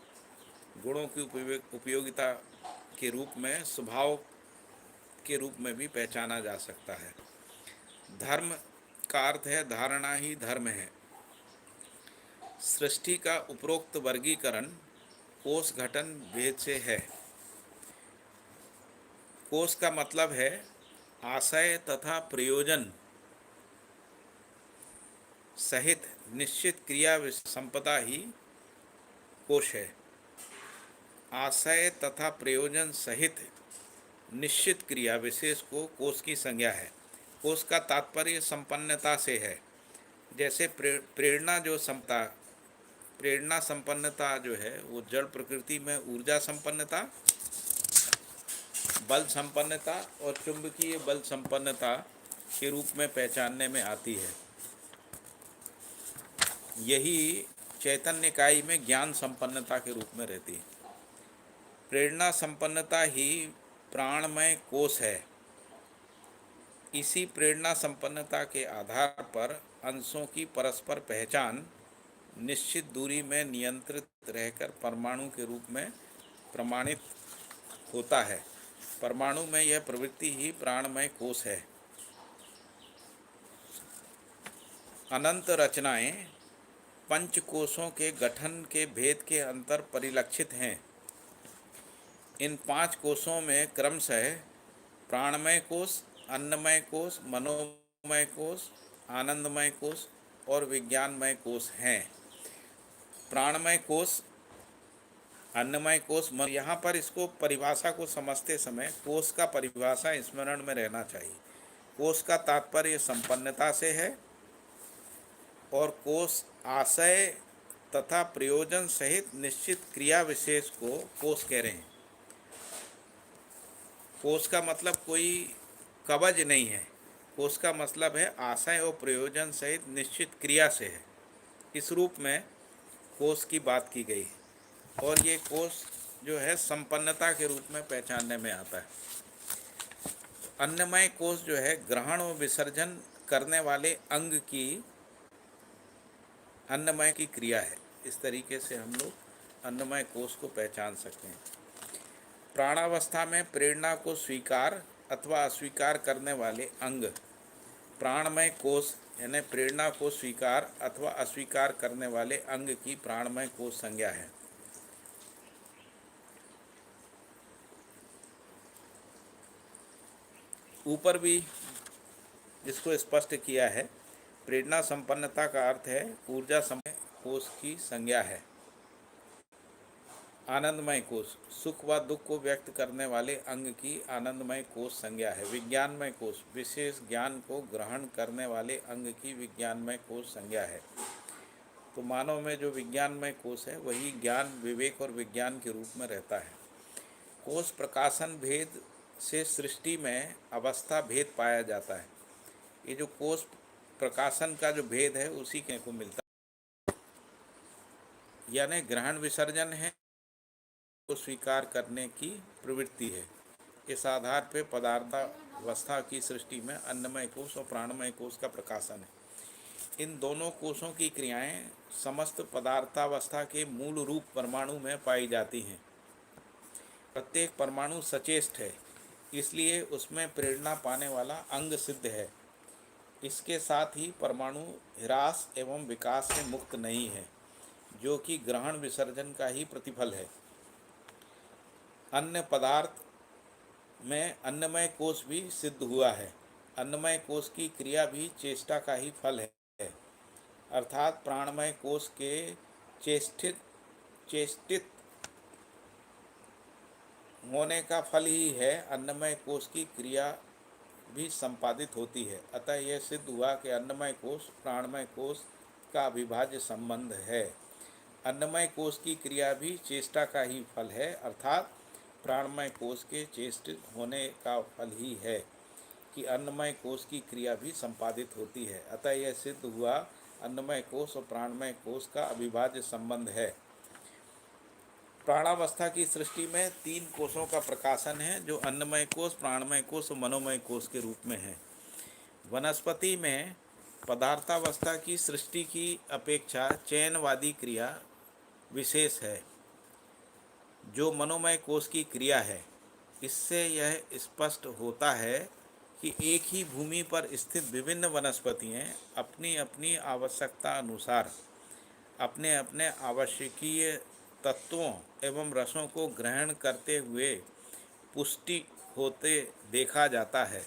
के रूप में, स्वभाव के रूप में भी पहचाना जा सकता है। धर्म का अर्थ है धारणा ही धर्म है। सृष्टि का उपरोक्त वर्गीकरण कोष घटन भेद से है। कोष का मतलब है आशय तथा प्रयोजन सहित निश्चित क्रिया संपदा ही कोष है। आशय तथा प्रयोजन सहित निश्चित क्रिया विशेष को कोष की संज्ञा है। कोष का तात्पर्य संपन्नता से है। जैसे प्रेरणा संपन्नता जो है वो जड़ प्रकृति में ऊर्जा संपन्नता, बल संपन्नता और चुंबकीय बल संपन्नता के रूप में पहचानने में आती है। यही चैतन्य इकाई में ज्ञान संपन्नता के रूप में रहती है। प्रेरणा संपन्नता ही प्राणमय कोष है। इसी प्रेरणा संपन्नता के आधार पर अंशों की परस्पर पहचान निश्चित दूरी में नियंत्रित रहकर परमाणु के रूप में प्रमाणित होता है। परमाणु में यह प्रवृत्ति ही प्राणमय कोष है। अनंत रचनाएं पंच कोशों के गठन के भेद के अंतर परिलक्षित हैं। इन 5 कोशों में क्रमशः प्राणमय कोश, अन्नमय कोश, मनोमय कोश, आनंदमय कोश और विज्ञानमय कोश हैं। प्राणमय कोश, अन्नमय कोश, यहाँ पर इसको परिभाषा को समझते समय कोश का परिभाषा स्मरण में रहना चाहिए। कोश का तात्पर्य संपन्नता से है और कोश आशय तथा प्रयोजन सहित निश्चित क्रिया विशेष को कोश कह रहे हैं। कोश का मतलब कोई कवच नहीं है। कोश का मतलब है आशय और प्रयोजन सहित निश्चित क्रिया से है। इस रूप में कोश की बात की गई है और ये कोश जो है संपन्नता के रूप में पहचानने में आता है। अन्नमय कोश जो है ग्रहण और विसर्जन करने वाले अंग की अन्नमय की क्रिया है। इस तरीके से हम लोग अन्नमय कोश को पहचान सकते हैं। प्राणावस्था में प्रेरणा को स्वीकार अथवा अस्वीकार करने वाले अंग प्राणमय कोश यानी प्रेरणा को स्वीकार अथवा अस्वीकार करने वाले अंग की प्राणमय कोश संज्ञा है। ऊपर भी इसको स्पष्ट किया है। प्रेरणा संपन्नता का अर्थ है ऊर्जा समय कोश की संज्ञा है। आनंदमय कोश सुख व दुख को व्यक्त करने वाले अंग की आनंदमय कोश संज्ञा है। विज्ञानमय कोश विशेष ज्ञान को ग्रहण करने वाले अंग की विज्ञानमय कोश संज्ञा है। तो मानव में जो विज्ञानमय कोश है वही ज्ञान, विवेक और विज्ञान के रूप में रहता है। कोश प्रकाशन भेद से सृष्टि में अवस्था भेद पाया जाता है। ये जो कोष प्रकाशन का जो भेद है उसी के को मिलता है। यानी ग्रहण विसर्जन है को स्वीकार करने की प्रवृत्ति है। इस आधार पर पदार्थावस्था की सृष्टि में अन्नमय कोष और प्राणमय कोष का प्रकाशन है। इन दोनों कोषों की क्रियाएं समस्त पदार्थावस्था के मूल रूप परमाणु में पाई जाती हैं। प्रत्येक परमाणु सचेष्ट है, इसलिए उसमें प्रेरणा पाने वाला अंग सिद्ध है। इसके साथ ही परमाणु ह्रास एवं विकास से मुक्त नहीं है, जो कि ग्रहण विसर्जन का ही प्रतिफल है। अन्य पदार्थ में अन्नमय कोष भी सिद्ध हुआ है। अन्नमय कोष की क्रिया भी चेष्टा का ही फल है, अर्थात प्राणमय कोष के चेष्टित होने का फल ही है अन्नमय कोष की क्रिया भी संपादित होती है। अतः यह सिद्ध हुआ कि अन्नमय कोष प्राणमय कोष का अविभाज्य संबंध है। अन्नमय कोष की क्रिया भी चेष्टा का ही फल है, अर्थात प्राणमय कोष के चेष्टित होने का फल ही है कि अन्नमय कोष की क्रिया भी संपादित होती है। अतः यह सिद्ध हुआ अन्नमय कोष और प्राणमय कोष का अविभाज्य संबंध है। प्राणावस्था की सृष्टि में 3 कोषों का प्रकाशन है, जो अन्नमय कोष, प्राणमय कोष और मनोमय कोष के रूप में है। वनस्पति में पदार्थावस्था की सृष्टि की अपेक्षा चयनवादी क्रिया विशेष है, जो मनोमय कोष की क्रिया है। इससे यह स्पष्ट होता है कि एक ही भूमि पर स्थित विभिन्न वनस्पतियाँ अपनी अपनी आवश्यकता अनुसार अपने अपने आवश्यकीय तत्वों एवं रसों को ग्रहण करते हुए पुष्टि होते देखा जाता है,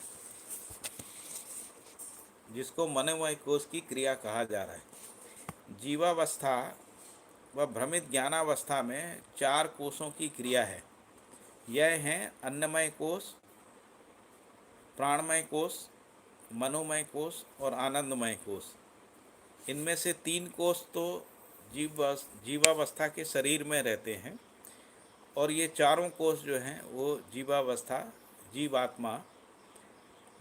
जिसको मनोमय कोष की क्रिया कहा जा रहा है। जीवावस्था व भ्रमित ज्ञानावस्था में 4 कोषों की क्रिया है। यह हैं अन्नमय कोष, प्राणमय कोष, मनोमय कोष और आनंदमय कोष। इनमें से 3 कोष तो जीवावस्था के शरीर में रहते हैं, और ये चारों कोष जो हैं वो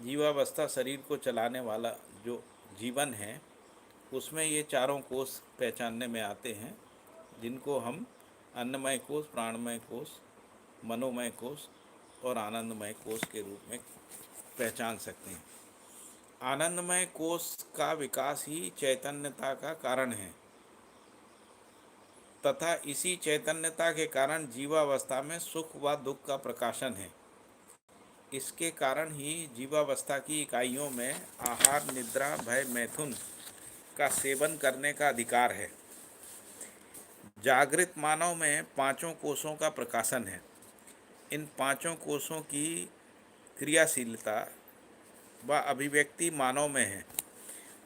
जीवावस्था शरीर को चलाने वाला जो जीवन है उसमें ये चारों कोष पहचानने में आते हैं, जिनको हम अन्नमय कोष, प्राणमय कोष, मनोमय कोष और आनंदमय कोष के रूप में पहचान सकते हैं। आनंदमय कोष का विकास ही चैतन्यता का कारण है तथा इसी चैतन्यता के कारण जीवावस्था में सुख व दुख का प्रकाशन है। इसके कारण ही जीवावस्था की इकाइयों में आहार, निद्रा, भय, मैथुन का सेवन करने का अधिकार है। जागृत मानव में 5 कोषों का प्रकाशन है। इन 5 कोषों की क्रियाशीलता व अभिव्यक्ति मानव में है।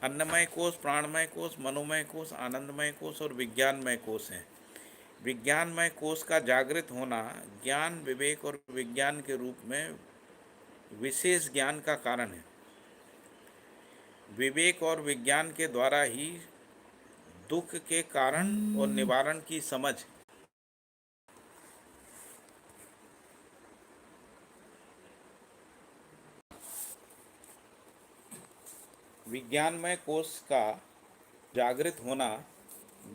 अन्नमय कोष, प्राणमय कोष, मनोमय कोष, आनंदमय कोष और विज्ञानमय कोष हैं। विज्ञानमय कोष का जागृत होना ज्ञान, विवेक और विज्ञान के रूप में विशेष ज्ञान का कारण है। विवेक और विज्ञान के द्वारा ही दुख के कारण और निवारण की समझ विज्ञानमय कोष का जागृत होना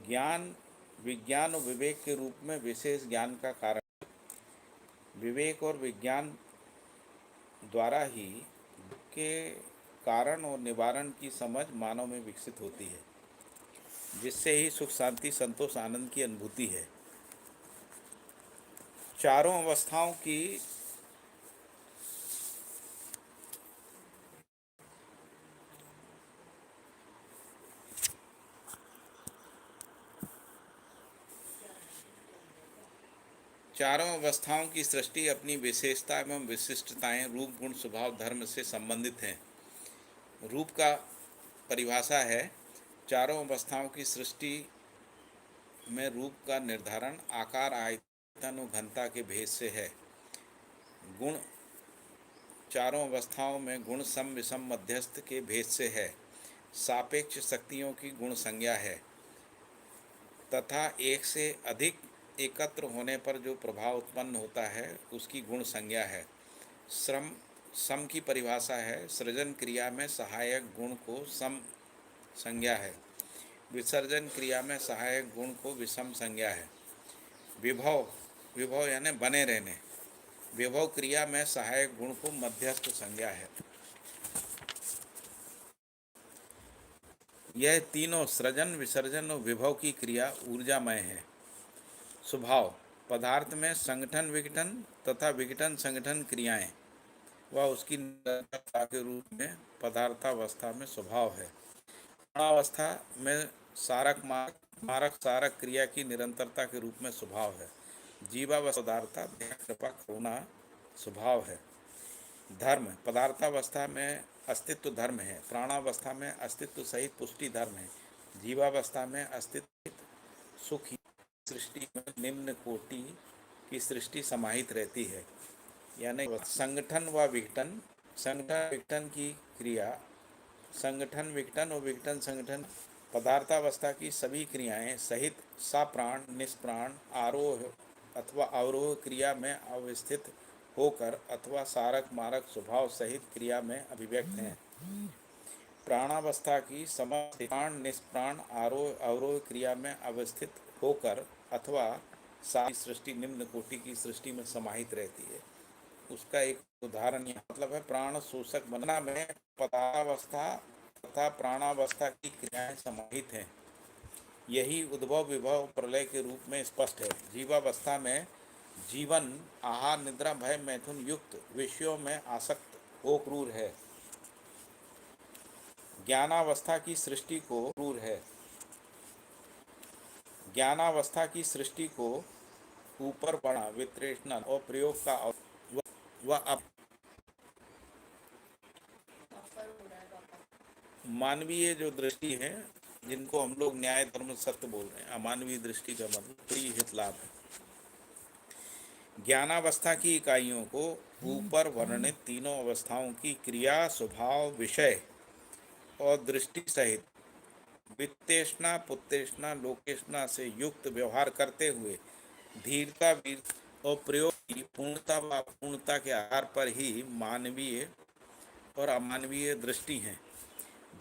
ज्ञान, विज्ञान और विवेक के रूप में विशेष ज्ञान का कारण है। विवेक और विज्ञान द्वारा ही के कारण और निवारण की समझ मानव में विकसित होती है, जिससे ही सुख, शांति, संतोष, आनंद की अनुभूति है। चारों अवस्थाओं की सृष्टि अपनी विशेषता एवं विशिष्टताएं रूप, गुण, स्वभाव, धर्म से संबंधित हैं। रूप का परिभाषा है, चारों अवस्थाओं की सृष्टि में रूप का निर्धारण आकार, आयतन और घनता के भेद से है। गुण चारों अवस्थाओं में गुण सम, विषम, मध्यस्थ के भेद से है। सापेक्ष शक्तियों की गुण संज्ञा है तथा एक से अधिक एकत्र होने पर जो प्रभाव उत्पन्न होता है उसकी गुण संज्ञा है। श्रम सम की परिभाषा है, सृजन क्रिया में सहायक गुण को सम संज्ञा है, विसर्जन क्रिया में सहायक गुण को विषम संज्ञा है। विभव, विभव यानी बने रहने, विभव क्रिया में सहायक गुण को मध्यस्थ संज्ञा है। यह तीनों सृजन, विसर्जन और विभव की क्रिया ऊर्जामय है। स्वभाव, पदार्थ में संगठन विघटन तथा विघटन संगठन क्रियाएं व उसकी निरंतरता के रूप में पदार्थावस्था में स्वभाव है। प्राणावस्था में सारक मारक, मारक सारक क्रिया की निरंतरता के रूप में स्वभाव है। जीवावस्था पदार्था कृपा करुणा स्वभाव है। धर्म, पदार्थावस्था में अस्तित्व धर्म है, प्राणावस्था में अस्तित्व सहित पुष्टि धर्म है, जीवावस्था में अस्तित्व सुख। सृष्टि में निम्न कोटि की सृष्टि समाहित रहती है। यानी संगठन व विघटन, संगठन विघटन की क्रिया, संगठन विघटन और विघटन संगठन पदार्थावस्था की सभी क्रियाएं सहित सप्राण निष्प्राण आरोह अथवा अवरोह क्रिया में अवस्थित होकर अथवा सारक मारक स्वभाव सहित क्रिया में अभिव्यक्त हैं। प्राणावस्था की समस्त प्राण निष्प्राण आरोह अवरोह क्रिया में अवस्थित होकर अथवा सारी सृष्टि निम्न कोटि की सृष्टि में समाहित रहती है। उसका एक उदाहरण यह मतलब है, प्राण शोषक बनना में पदावस्था तथा प्राणावस्था की क्रियाएं समाहित हैं। यही उद्भव विभव प्रलय के रूप में स्पष्ट है। जीवावस्था में जीवन आहार निद्रा भय मैथुन युक्त विषयों में आसक्त हो क्रूर है। ज्ञानावस्था की सृष्टि को क्रूर है, ज्ञानावस्था की सृष्टि को ऊपर बढ़ा वितृष्णा और प्रयोग का व मानवीय जो दृष्टि है, जिनको हम लोग न्याय धर्म सत्य बोल रहे हैं, अमानवीय दृष्टि का मतलब प्रिय हित लाभ है। ज्ञानावस्था की इकाइयों को ऊपर वर्णित तीनों अवस्थाओं की क्रिया स्वभाव विषय और दृष्टि सहित वित्तेष्णा पुत्तेष्णा लोकेष्णा से युक्त व्यवहार करते हुए धीरता वीरता और प्रयोग की पूर्णता व अपूर्णता के आधार पर ही मानवीय और अमानवीय दृष्टि है।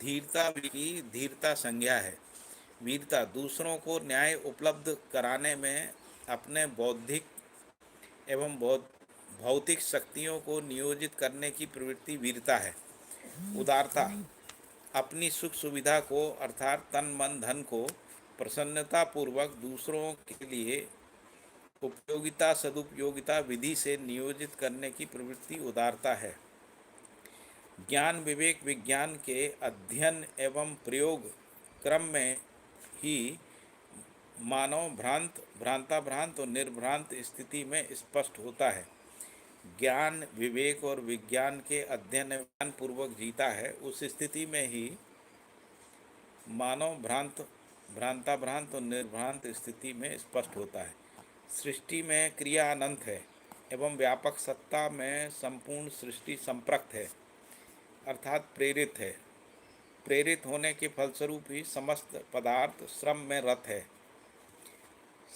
धीरता की धीरता संज्ञा है। वीरता दूसरों को न्याय उपलब्ध कराने में अपने बौद्धिक एवं भौतिक शक्तियों को नियोजित करने की प्रवृत्ति वीरता है। उदारता अपनी सुख सुविधा को अर्थात तन मन धन को प्रसन्नता पूर्वक दूसरों के लिए उपयोगिता सदुपयोगिता विधि से नियोजित करने की प्रवृत्ति उदारता है। ज्ञान विवेक विज्ञान के अध्ययन एवं प्रयोग क्रम में ही मानव भ्रांत और निर्भ्रांत स्थिति में स्पष्ट होता है। ज्ञान विवेक और विज्ञान के अध्ययन एवं पूर्वक जीता है, उस स्थिति में ही मानव भ्रांत और निर्भ्रांत स्थिति में स्पष्ट होता है। सृष्टि में क्रिया अनंत है एवं व्यापक सत्ता में संपूर्ण सृष्टि संप्रक्त है, अर्थात प्रेरित है। प्रेरित होने के फलस्वरूप ही समस्त पदार्थ श्रम में रत है।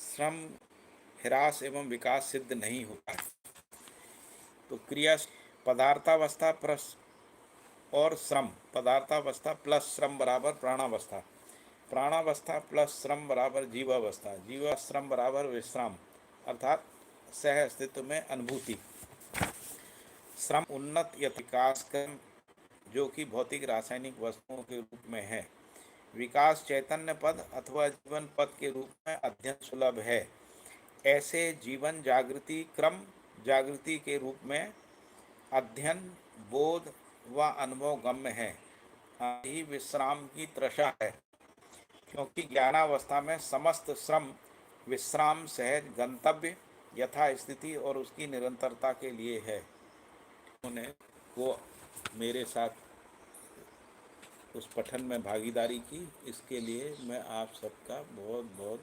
श्रम ह्रास एवं विकास सिद्ध नहीं होता है। तो क्रिया पदार्थावस्था प्लस और श्रम, पदार्थावस्था प्लस श्रम बराबर प्राणावस्था, प्राणावस्था प्लस श्रम बराबर जीवावस्था, जीवा श्रम बराबर विश्राम अर्थात सह अस्तित्व में अनुभूति। श्रम उन्नत या विकास क्रम जो कि भौतिक रासायनिक वस्तुओं के रूप में है। विकास चैतन्य पद अथवा जीवन पद के रूप में अध्ययन सुलभ है। ऐसे जीवन जागृति क्रम जागृति के रूप में अध्ययन बोध व अनुभव गम्य है। ही विश्राम की तृषा है, क्योंकि ज्ञानावस्था में समस्त श्रम विश्राम सहज गंतव्य यथा स्थिति और उसकी निरंतरता के लिए है। उन्होंने वो मेरे साथ उस पठन में भागीदारी की, इसके लिए मैं आप सबका बहुत बहुत